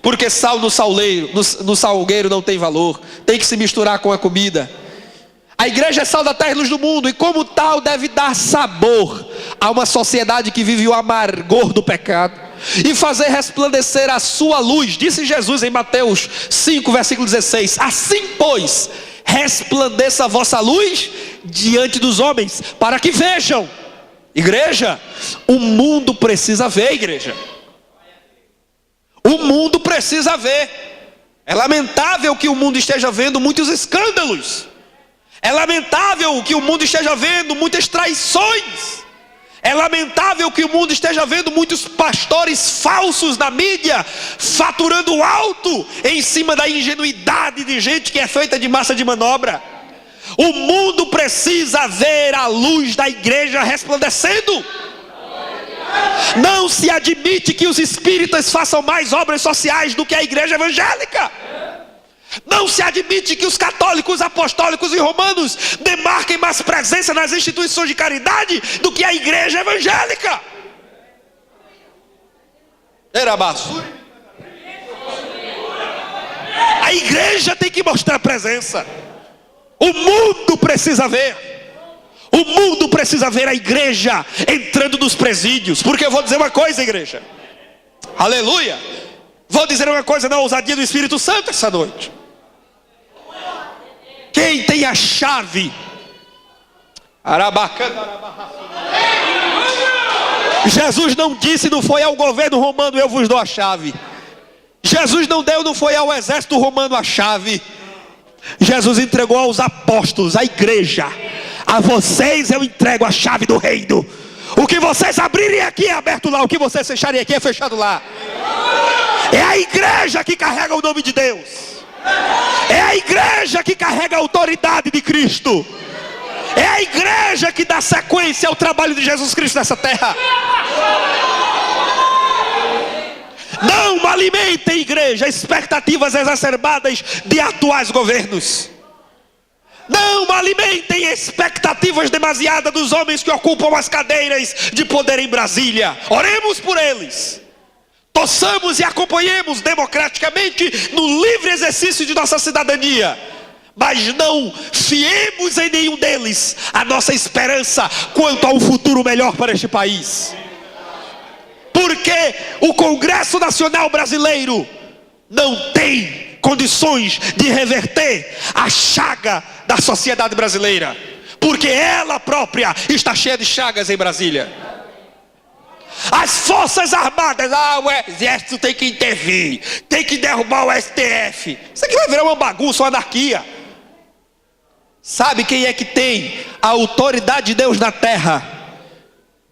Porque sal no salgueiro não tem valor, tem que se misturar com a comida. A igreja é sal da terra e luz do mundo, e como tal deve dar sabor a uma sociedade que vive o amargor do pecado, e fazer resplandecer a sua luz. Disse Jesus em Mateus 5, versículo 16: assim pois, resplandeça a vossa luz diante dos homens, para que vejam. Igreja, o mundo precisa ver, igreja. O mundo precisa ver. É lamentável que o mundo esteja vendo muitos escândalos. É lamentável que o mundo esteja vendo muitas traições. É lamentável que o mundo esteja vendo muitos pastores falsos na mídia, faturando alto em cima da ingenuidade de gente que é feita de massa de manobra. O mundo precisa ver a luz da igreja resplandecendo. Não se admite que os espíritas façam mais obras sociais do que a igreja evangélica. Não se admite que os católicos, apostólicos e romanos demarquem mais presença nas instituições de caridade do que a igreja evangélica. A igreja tem que mostrar presença. O mundo precisa ver. O mundo precisa ver a igreja entrando nos presídios. Porque eu vou dizer uma coisa, igreja. Aleluia. Vou dizer uma coisa na ousadia do Espírito Santo essa noite. Quem tem a chave? Jesus não disse, não foi ao governo romano, eu vos dou a chave. Jesus não foi ao exército romano a chave. Jesus entregou aos apóstolos, à igreja. A vocês eu entrego a chave do reino. O que vocês abrirem aqui é aberto lá. O que vocês fecharem aqui é fechado lá. É a igreja que carrega o nome de Deus. É a igreja que carrega a autoridade de Cristo. É a igreja que dá sequência ao trabalho de Jesus Cristo nessa terra. Não alimentem, igreja, expectativas exacerbadas de atuais governos. Não alimentem expectativas demasiadas dos homens que ocupam as cadeiras de poder em Brasília. Oremos por eles. Torçamos e acompanhemos democraticamente no livre exercício de nossa cidadania. Mas não fiemos em nenhum deles a nossa esperança quanto a um futuro melhor para este país. Porque o Congresso Nacional Brasileiro não tem condições de reverter a chaga da sociedade brasileira. Porque ela própria está cheia de chagas em Brasília. As Forças Armadas, o Exército tem que intervir, tem que derrubar o STF. Isso aqui vai virar uma bagunça, uma anarquia. Sabe quem é que tem a autoridade de Deus na terra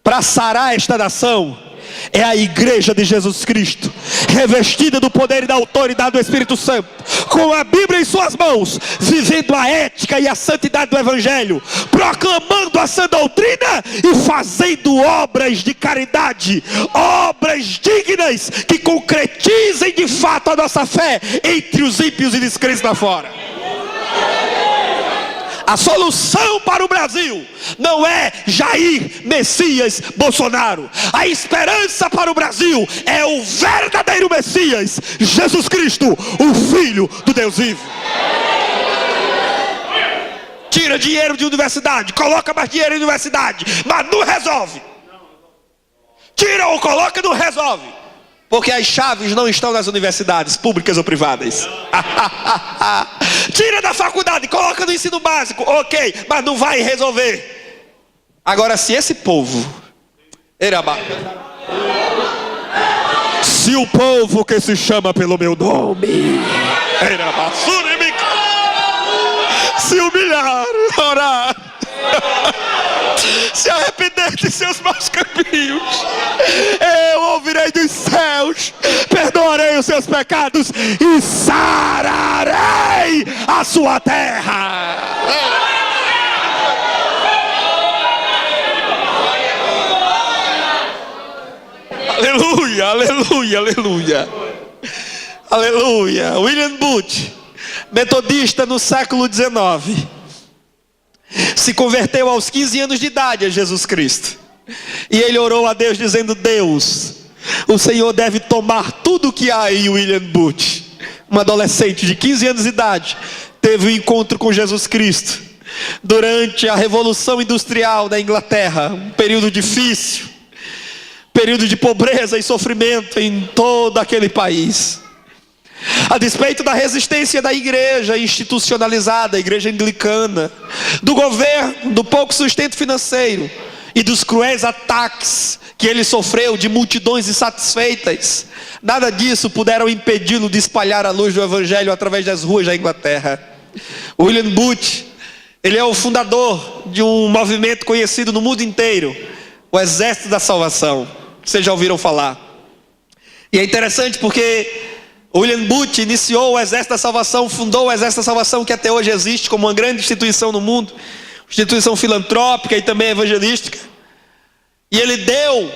para sarar esta nação? É a igreja de Jesus Cristo, revestida do poder e da autoridade do Espírito Santo, com a Bíblia em suas mãos, vivendo a ética e a santidade do Evangelho, proclamando a sã doutrina e fazendo obras de caridade, obras dignas que concretizem de fato a nossa fé entre os ímpios e descrentes lá fora. A solução para o Brasil não é Jair Messias Bolsonaro. A esperança para o Brasil é o verdadeiro Messias, Jesus Cristo, o Filho do Deus vivo. Tira dinheiro de universidade, coloca mais dinheiro em universidade, mas não resolve. Tira ou coloca, não resolve. Porque as chaves não estão nas universidades, públicas ou privadas. Tira da faculdade, coloca no ensino básico, ok, mas não vai resolver. Agora, se esse povo, se o povo que se chama pelo meu nome, se humilhar, orar, se arrepender de seus maus caminhos, eu ouvirei dos céus, perdoarei os seus pecados e sararei a sua terra. Aleluia, aleluia, aleluia. Aleluia. William Booth, metodista no século XIX, se converteu aos 15 anos de idade a Jesus Cristo. E ele orou a Deus dizendo: Deus, o Senhor deve tomar tudo que há em William Booth. Um adolescente de 15 anos de idade teve um encontro com Jesus Cristo durante a Revolução Industrial da Inglaterra. Um período difícil, período de pobreza e sofrimento em todo aquele país. A despeito da resistência da igreja institucionalizada, a igreja anglicana, do governo, do pouco sustento financeiro e dos cruéis ataques que ele sofreu de multidões insatisfeitas, nada disso puderam impedi-lo de espalhar a luz do Evangelho através das ruas da Inglaterra. William Booth, ele é o fundador de um movimento conhecido no mundo inteiro, o Exército da Salvação. Vocês já ouviram falar? E é interessante porque William Booth iniciou o Exército da Salvação, fundou o Exército da Salvação, que até hoje existe como uma grande instituição no mundo, instituição filantrópica e também evangelística. E ele deu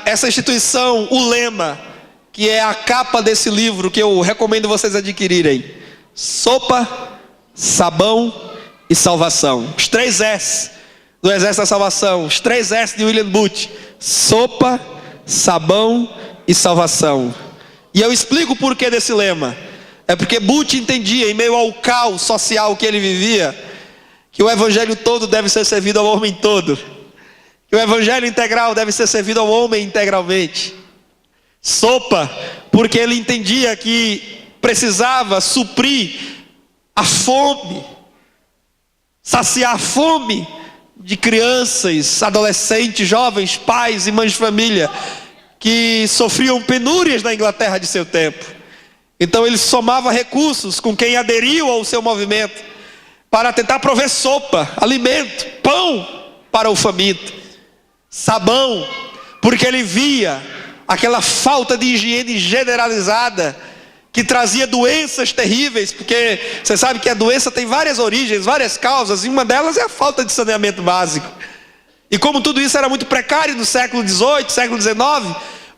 essa instituição, o lema, que é a capa desse livro, que eu recomendo vocês adquirirem: sopa, sabão e salvação. Os 3 S do Exército da Salvação, os 3 S de William Booth: sopa, sabão e salvação. E eu explico o porquê desse lema. É porque Booth entendia, em meio ao caos social que ele vivia, que o evangelho todo deve ser servido ao homem todo, que o evangelho integral deve ser servido ao homem integralmente. Sopa, porque ele entendia que precisava suprir a fome, saciar a fome de crianças, adolescentes, jovens, pais e mães de família que sofriam penúrias na Inglaterra de seu tempo. Então ele somava recursos com quem aderiu ao seu movimento para tentar prover sopa, alimento, pão para o faminto. Sabão, porque ele via aquela falta de higiene generalizada que trazia doenças terríveis, porque você sabe que a doença tem várias origens, várias causas, e uma delas é a falta de saneamento básico. E como tudo isso era muito precário no século XVIII, século XIX,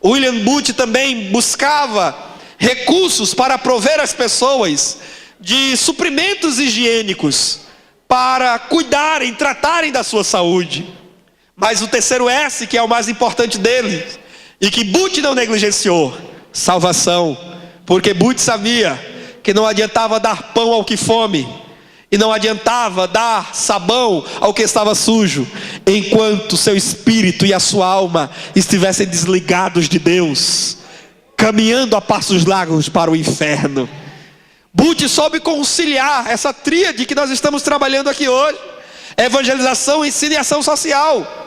William Booth também buscava recursos para prover as pessoas de suprimentos higiênicos para cuidarem, tratarem da sua saúde. Mas o 3º S, que é o mais importante dele, e que Booth não negligenciou: salvação. Porque Booth sabia que não adiantava dar pão ao que fome, e não adiantava dar sabão ao que estava sujo, enquanto seu espírito e a sua alma estivessem desligados de Deus, caminhando a passos largos para o inferno. Booth soube conciliar essa tríade que nós estamos trabalhando aqui hoje: evangelização, ensino e ação social.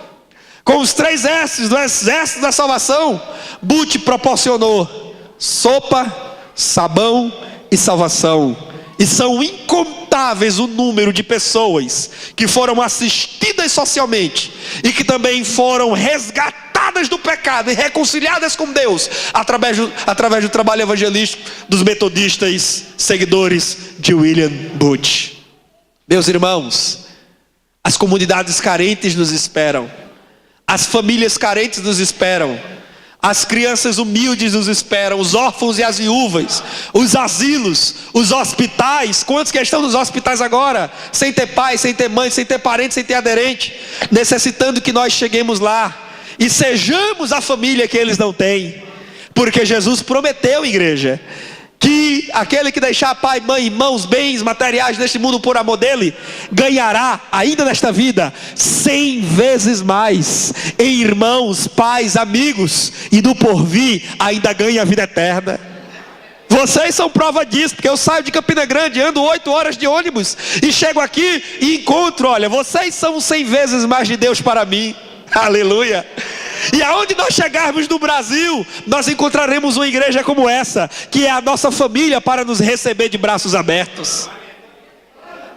Com os 3 S do Exército da Salvação, Booth proporcionou sopa, sabão e salvação. E são incontáveis o número de pessoas que foram assistidas socialmente e que também foram resgatadas do pecado e reconciliadas com Deus através do trabalho evangelístico dos metodistas, seguidores de William Booth. Meus irmãos, as comunidades carentes nos esperam, as famílias carentes nos esperam, as crianças humildes nos esperam, os órfãos e as viúvas, os asilos, os hospitais. Quantos que estão nos hospitais agora, sem ter pai, sem ter mãe, sem ter parente, sem ter aderente, necessitando que nós cheguemos lá e sejamos a família que eles não têm. Porque Jesus prometeu, igreja, que aquele que deixar pai, mãe, irmãos, bens materiais neste mundo por amor dele, ganhará ainda nesta vida 100 vezes mais em irmãos, pais, amigos, e no porvir ainda ganha a vida eterna. Vocês são prova disso, porque eu saio de Campina Grande, ando 8 horas de ônibus e chego aqui e encontro: olha, vocês são 100 vezes mais de Deus para mim. Aleluia. E aonde nós chegarmos no Brasil, nós encontraremos uma igreja como essa, que é a nossa família, para nos receber de braços abertos.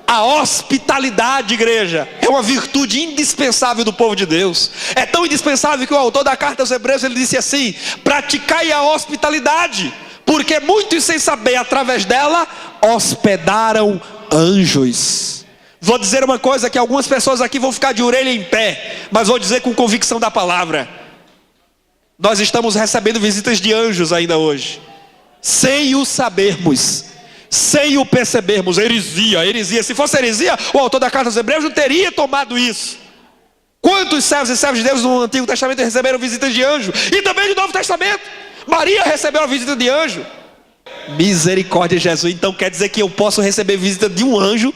A hospitalidade, igreja, é uma virtude indispensável do povo de Deus. É tão indispensável que o autor da carta aos Hebreus, ele disse assim: praticai a hospitalidade, porque muitos, sem saber, através dela hospedaram anjos. Vou dizer uma coisa que algumas pessoas aqui vão ficar de orelha em pé, mas vou dizer com convicção da palavra: nós estamos recebendo visitas de anjos ainda hoje, sem o sabermos, sem o percebermos. Heresia, se fosse heresia, o autor da carta aos Hebreus não teria tomado isso. Quantos servos e servas de Deus no Antigo Testamento receberam visitas de anjo? E também no Novo Testamento. Maria recebeu a visita de anjo. Misericórdia de Jesus. Então quer dizer que eu posso receber visita de um anjo?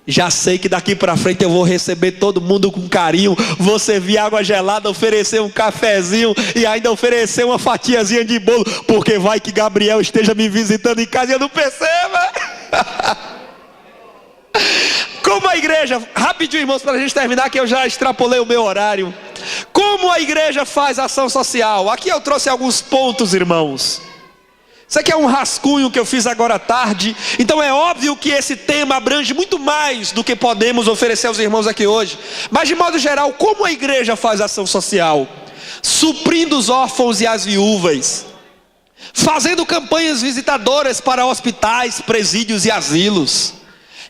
Já sei que daqui para frente eu vou receber todo mundo com carinho, vou servir água gelada, oferecer um cafezinho e ainda oferecer uma fatiazinha de bolo, porque vai que Gabriel esteja me visitando em casa e eu não perceba. Como a igreja, rapidinho, irmãos, para a gente terminar, que eu já extrapolei o meu horário. Como a igreja faz ação social? Aqui eu trouxe alguns pontos, irmãos. Isso aqui é um rascunho que eu fiz agora à tarde. Então é óbvio que esse tema abrange muito mais do que podemos oferecer aos irmãos aqui hoje. Mas de modo geral, como a igreja faz ação social? Suprindo os órfãos e as viúvas, fazendo campanhas visitadoras para hospitais, presídios e asilos,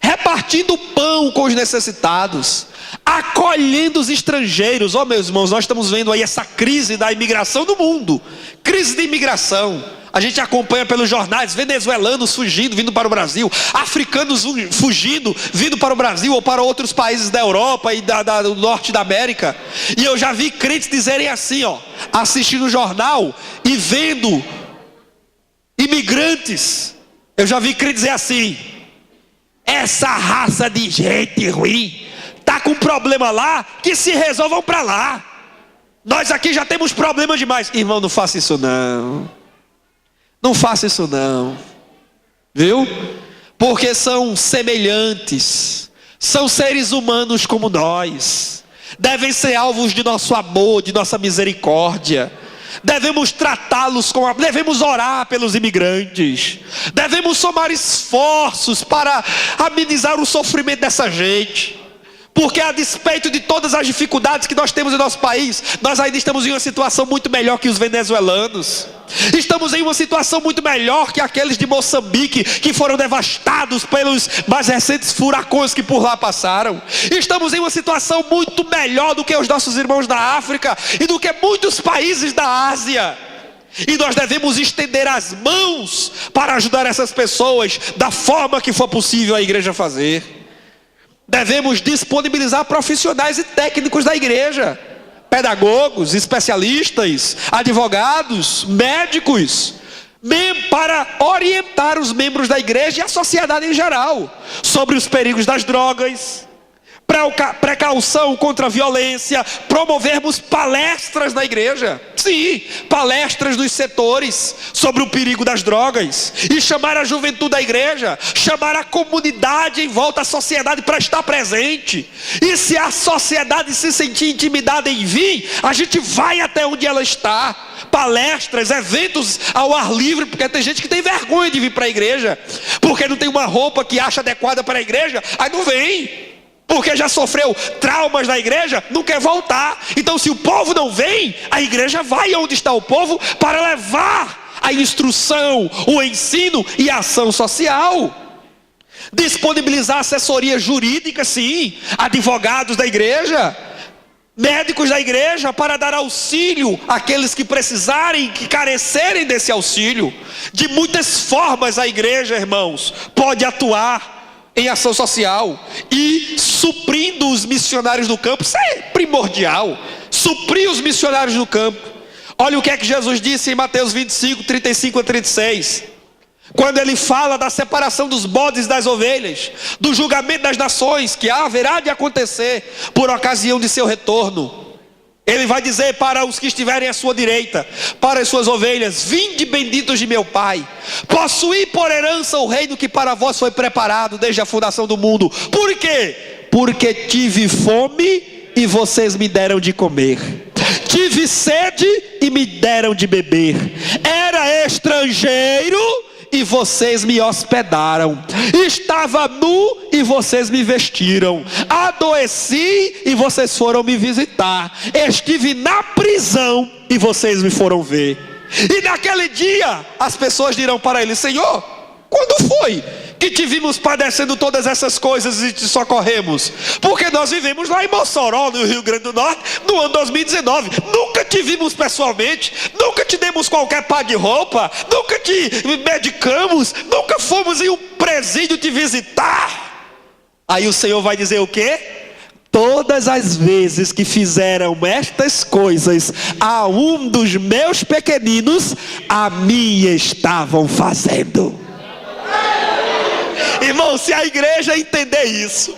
repartindo pão com os necessitados, acolhendo os estrangeiros. Meus irmãos, nós estamos vendo aí essa crise da imigração do mundo, crise de imigração. A gente acompanha pelos jornais, venezuelanos fugindo, vindo para o Brasil, africanos fugindo, vindo para o Brasil ou para outros países da Europa e do norte da América. E eu já vi crentes dizerem assim, assistindo o jornal e vendo imigrantes. Eu já vi crentes dizer assim: essa raça de gente ruim está com problema lá, que se resolvam para lá. Nós aqui já temos problema demais. Irmão, não faça isso não. Não faça isso não. Viu? Porque são semelhantes. São seres humanos como nós. Devem ser alvos de nosso amor, de nossa misericórdia. Devemos tratá-los com amor. Devemos orar pelos imigrantes. Devemos somar esforços para amenizar o sofrimento dessa gente. Porque a despeito de todas as dificuldades que nós temos em nosso país, nós ainda estamos em uma situação muito melhor que os venezuelanos. Estamos em uma situação muito melhor que aqueles de Moçambique, que foram devastados pelos mais recentes furacões que por lá passaram. Estamos em uma situação muito melhor do que os nossos irmãos da África e do que muitos países da Ásia. E nós devemos estender as mãos para ajudar essas pessoas da forma que for possível a igreja fazer. Devemos disponibilizar profissionais e técnicos da igreja, pedagogos, especialistas, advogados, médicos, para orientar os membros da igreja e a sociedade em geral sobre os perigos das drogas, precaução contra a violência, promovermos palestras na igreja, sim, palestras nos setores sobre o perigo das drogas, e chamar a juventude da igreja, chamar a comunidade em volta à sociedade para estar presente. E se a sociedade se sentir intimidada em vir, a gente vai até onde ela está. Palestras, eventos ao ar livre, porque tem gente que tem vergonha de vir para a igreja, porque não tem uma roupa que acha adequada para a igreja, aí não vem. Porque já sofreu traumas na igreja, não quer voltar. Então se o povo não vem, a igreja vai onde está o povo para levar a instrução, o ensino e a ação social. Disponibilizar assessoria jurídica, sim, advogados da igreja, médicos da igreja, para dar auxílio àqueles que precisarem, que carecerem desse auxílio. De muitas formas a igreja, irmãos, pode atuar em ação social e suprindo os missionários do campo. Isso é primordial, suprir os missionários do campo. Olha o que é que Jesus disse em Mateus 25, 35 a 36, quando ele fala da separação dos bodes das ovelhas, do julgamento das nações que haverá de acontecer por ocasião de seu retorno. Ele vai dizer para os que estiverem à sua direita, para as suas ovelhas: vinde benditos de meu Pai, possuí por herança o reino que para vós foi preparado desde a fundação do mundo. Por quê? Porque tive fome e vocês me deram de comer, tive sede e me deram de beber, era estrangeiro e vocês me hospedaram, estava nu e vocês me vestiram, adoeci e vocês foram me visitar, estive na prisão e vocês me foram ver. E naquele dia as pessoas dirão para ele: Senhor, quando foi que te vimos padecendo todas essas coisas e te socorremos? Porque nós vivemos lá em Mossoró, no Rio Grande do Norte, no ano 2019. Nunca te vimos pessoalmente, nunca te demos qualquer par de roupa, nunca te medicamos, nunca fomos em um presídio te visitar. Aí o Senhor vai dizer o quê? Todas as vezes que fizeram estas coisas a um dos meus pequeninos, a mim estavam fazendo. Irmão, se a igreja entender isso,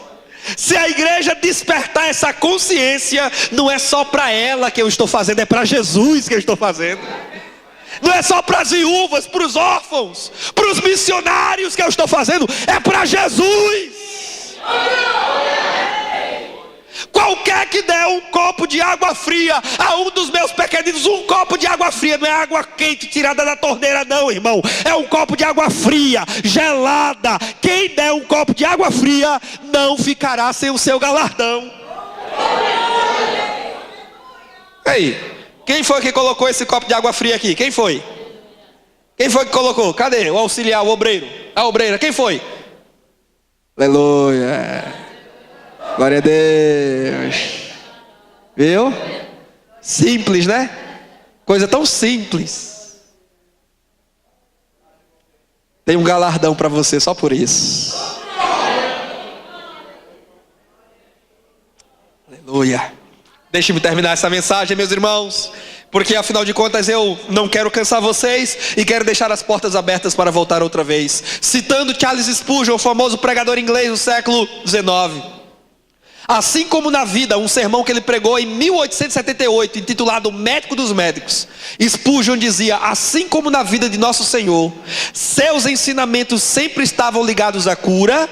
se a igreja despertar essa consciência, não é só para ela que eu estou fazendo, é para Jesus que eu estou fazendo. Não é só para as viúvas, para os órfãos, para os missionários que eu estou fazendo, é para Jesus. Qualquer que der um copo de água fria a um dos meus pequeninos, um copo de água fria, não é água quente tirada da torneira não, irmão, é um copo de água fria, gelada. Quem der um copo de água fria não ficará sem o seu galardão. Aí, quem foi que colocou esse copo de água fria aqui? Quem foi? Quem foi que colocou? Cadê o auxiliar, o obreiro? A obreira, quem foi? Aleluia. Glória a Deus. Viu? Simples, né? Coisa tão simples. Tem um galardão para você só por isso. Aleluia. Deixe-me terminar essa mensagem, meus irmãos, porque afinal de contas eu não quero cansar vocês e quero deixar as portas abertas para voltar outra vez. Citando Charles Spurgeon, o famoso pregador inglês do século XIX. Assim como na vida, um sermão que ele pregou em 1878, intitulado Médico dos Médicos, Spurgeon dizia: assim como na vida de nosso Senhor, seus ensinamentos sempre estavam ligados à cura,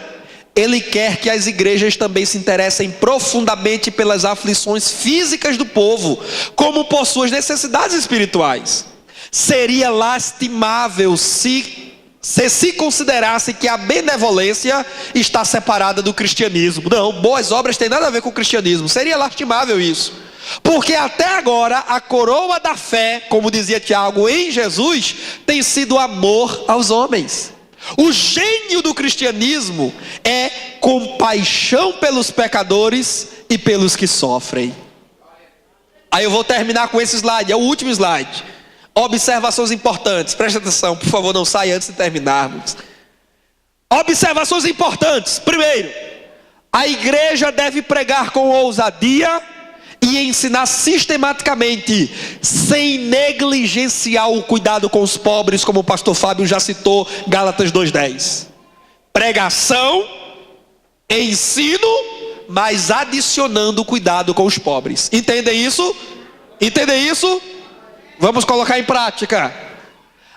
Ele quer que as igrejas também se interessem profundamente pelas aflições físicas do povo, como por suas necessidades espirituais. Seria lastimável se considerasse que a benevolência está separada do cristianismo. Não, boas obras têm nada a ver com o cristianismo. Seria lastimável isso, porque até agora a coroa da fé, como dizia Tiago, em Jesus, tem sido amor aos homens. O gênio do cristianismo é compaixão pelos pecadores e pelos que sofrem. Aí eu vou terminar com esse slide, é o último slide. Observações importantes, preste atenção, por favor, não saia antes de terminarmos. Observações importantes. Primeiro, a igreja deve pregar com ousadia e ensinar sistematicamente, sem negligenciar o cuidado com os pobres, como o pastor Fábio já citou, Gálatas 2:10. Pregação, ensino, mas adicionando cuidado com os pobres. Entendem isso? Entendem isso? Vamos colocar em prática.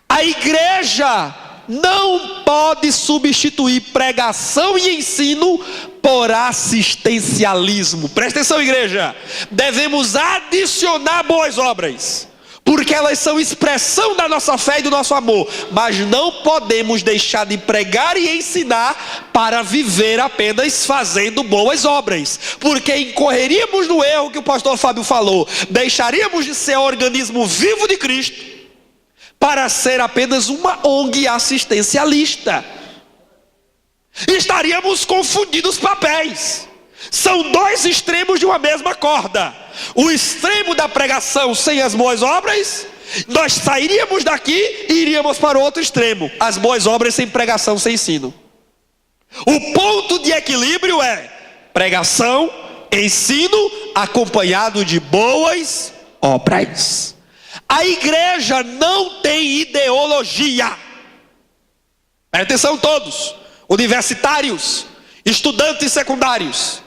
A igreja não pode substituir pregação e ensino por assistencialismo. Presta atenção, igreja. Devemos adicionar boas obras, porque elas são expressão da nossa fé e do nosso amor. Mas não podemos deixar de pregar e ensinar para viver apenas fazendo boas obras, porque incorreríamos no erro que o pastor Fábio falou. Deixaríamos de ser o organismo vivo de Cristo para ser apenas uma ONG assistencialista. Estaríamos confundindo os papéis. São dois extremos de uma mesma corda. O extremo da pregação sem as boas obras, nós sairíamos daqui e iríamos para o outro extremo. As boas obras sem pregação, sem ensino. O ponto de equilíbrio é pregação, ensino, acompanhado de boas obras. A igreja não tem ideologia. Presta atenção todos, universitários, estudantes secundários.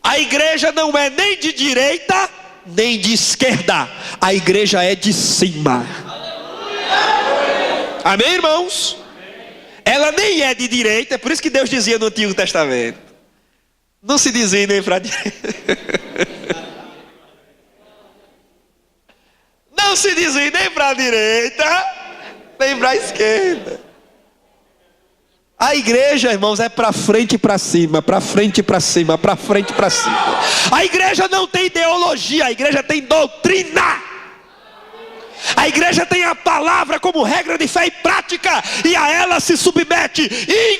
A igreja não é nem de direita, nem de esquerda. A igreja é de cima. Amém, irmãos? Ela nem é de direita, é por isso que Deus dizia no Antigo Testamento: não se dizia nem para a direita. Não se dizia nem para a direita, nem para a esquerda. A igreja, irmãos, é para frente e para cima, para frente e para cima, para frente e para cima. A igreja não tem ideologia, a igreja tem doutrina. A igreja tem a palavra como regra de fé e prática, e a ela se submete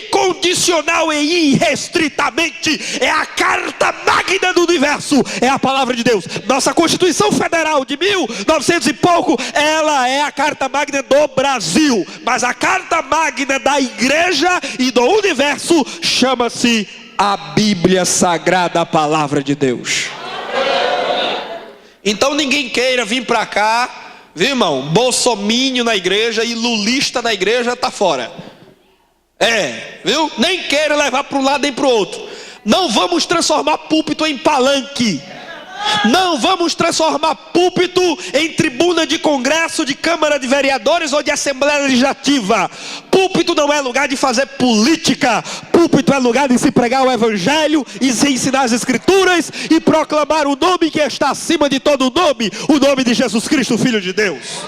incondicional e irrestritamente. É a carta magna do universo, é a palavra de Deus. Nossa Constituição Federal de 1900 e pouco, ela é a carta magna do Brasil. Mas a carta magna da igreja e do universo chama-se a Bíblia Sagrada, a palavra de Deus. Então ninguém queira vir para cá, viu, irmão? Bolsomínio na igreja e lulista na igreja está fora. Viu? Nem queira levar para um lado nem para o outro. Não vamos transformar púlpito em palanque. Não vamos transformar púlpito em tribuna de congresso, de câmara de vereadores ou de assembleia legislativa. Púlpito não é lugar de fazer política. Púlpito é lugar de se pregar o evangelho e se ensinar as escrituras e proclamar o nome que está acima de todo nome, o nome de Jesus Cristo, Filho de Deus.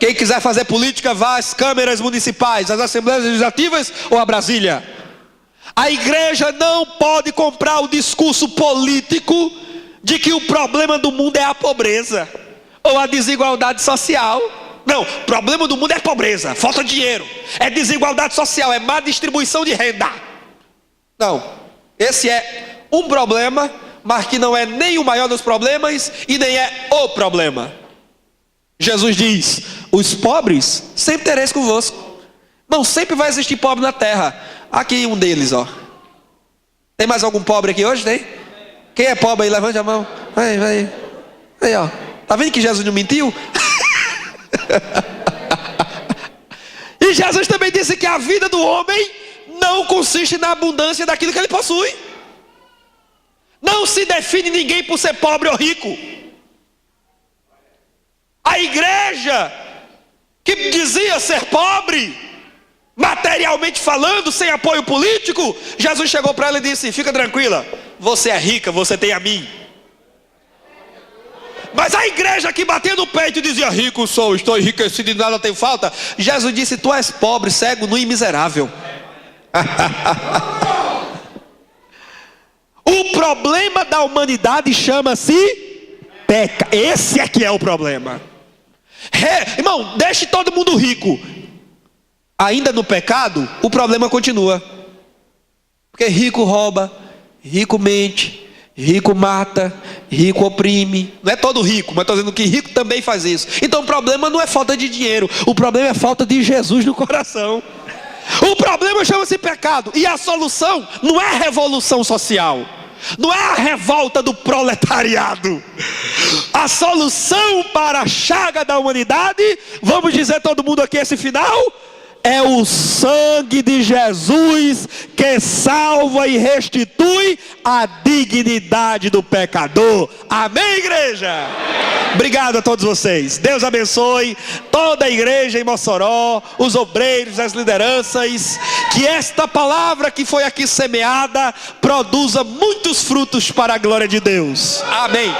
Quem quiser fazer política, vá às câmaras municipais, às assembleias legislativas ou a Brasília. A igreja não pode comprar o discurso político de que o problema do mundo é a pobreza ou a desigualdade social. Não, o problema do mundo é pobreza, falta de dinheiro, é desigualdade social, é má distribuição de renda. Não, Esse é um problema, mas que não é nem o maior dos problemas e nem é o problema. Jesus diz: os pobres sempre tereis convosco. Não sempre vai existir pobre na terra. Aqui um deles, ó. Tem mais algum pobre aqui hoje? Tem? Quem é pobre aí? Levante a mão. Vai. Aí, ó. Tá vendo que Jesus não mentiu? E Jesus também disse que a vida do homem não consiste na abundância daquilo que ele possui. Não se define ninguém por ser pobre ou rico. A igreja que dizia ser pobre, materialmente falando, sem apoio político, Jesus chegou para ela e disse: fica tranquila, você é rica, você tem a mim. Mas a igreja que batia no peito e dizia: rico sou, estou enriquecido e nada tem falta, Jesus disse: tu és pobre, cego, nu e miserável. O problema da humanidade chama-se pecado. Esse aqui é o problema. Irmão, deixe todo mundo rico. Ainda no pecado, o problema continua. Porque rico rouba, rico mente, rico mata, rico oprime. Não é todo rico, mas estou dizendo que rico também faz isso. Então o problema não é falta de dinheiro, o problema é falta de Jesus no coração. O problema chama-se pecado. E a solução não é a revolução social, não é a revolta do proletariado. A solução para a chaga da humanidade, vamos dizer todo mundo aqui esse final, é o sangue de Jesus que salva e restitui a dignidade do pecador. Amém, igreja? Obrigado a todos vocês. Deus abençoe toda a igreja em Mossoró, os obreiros, as lideranças. Que esta palavra que foi aqui semeada produza muitos frutos para a glória de Deus. Amém.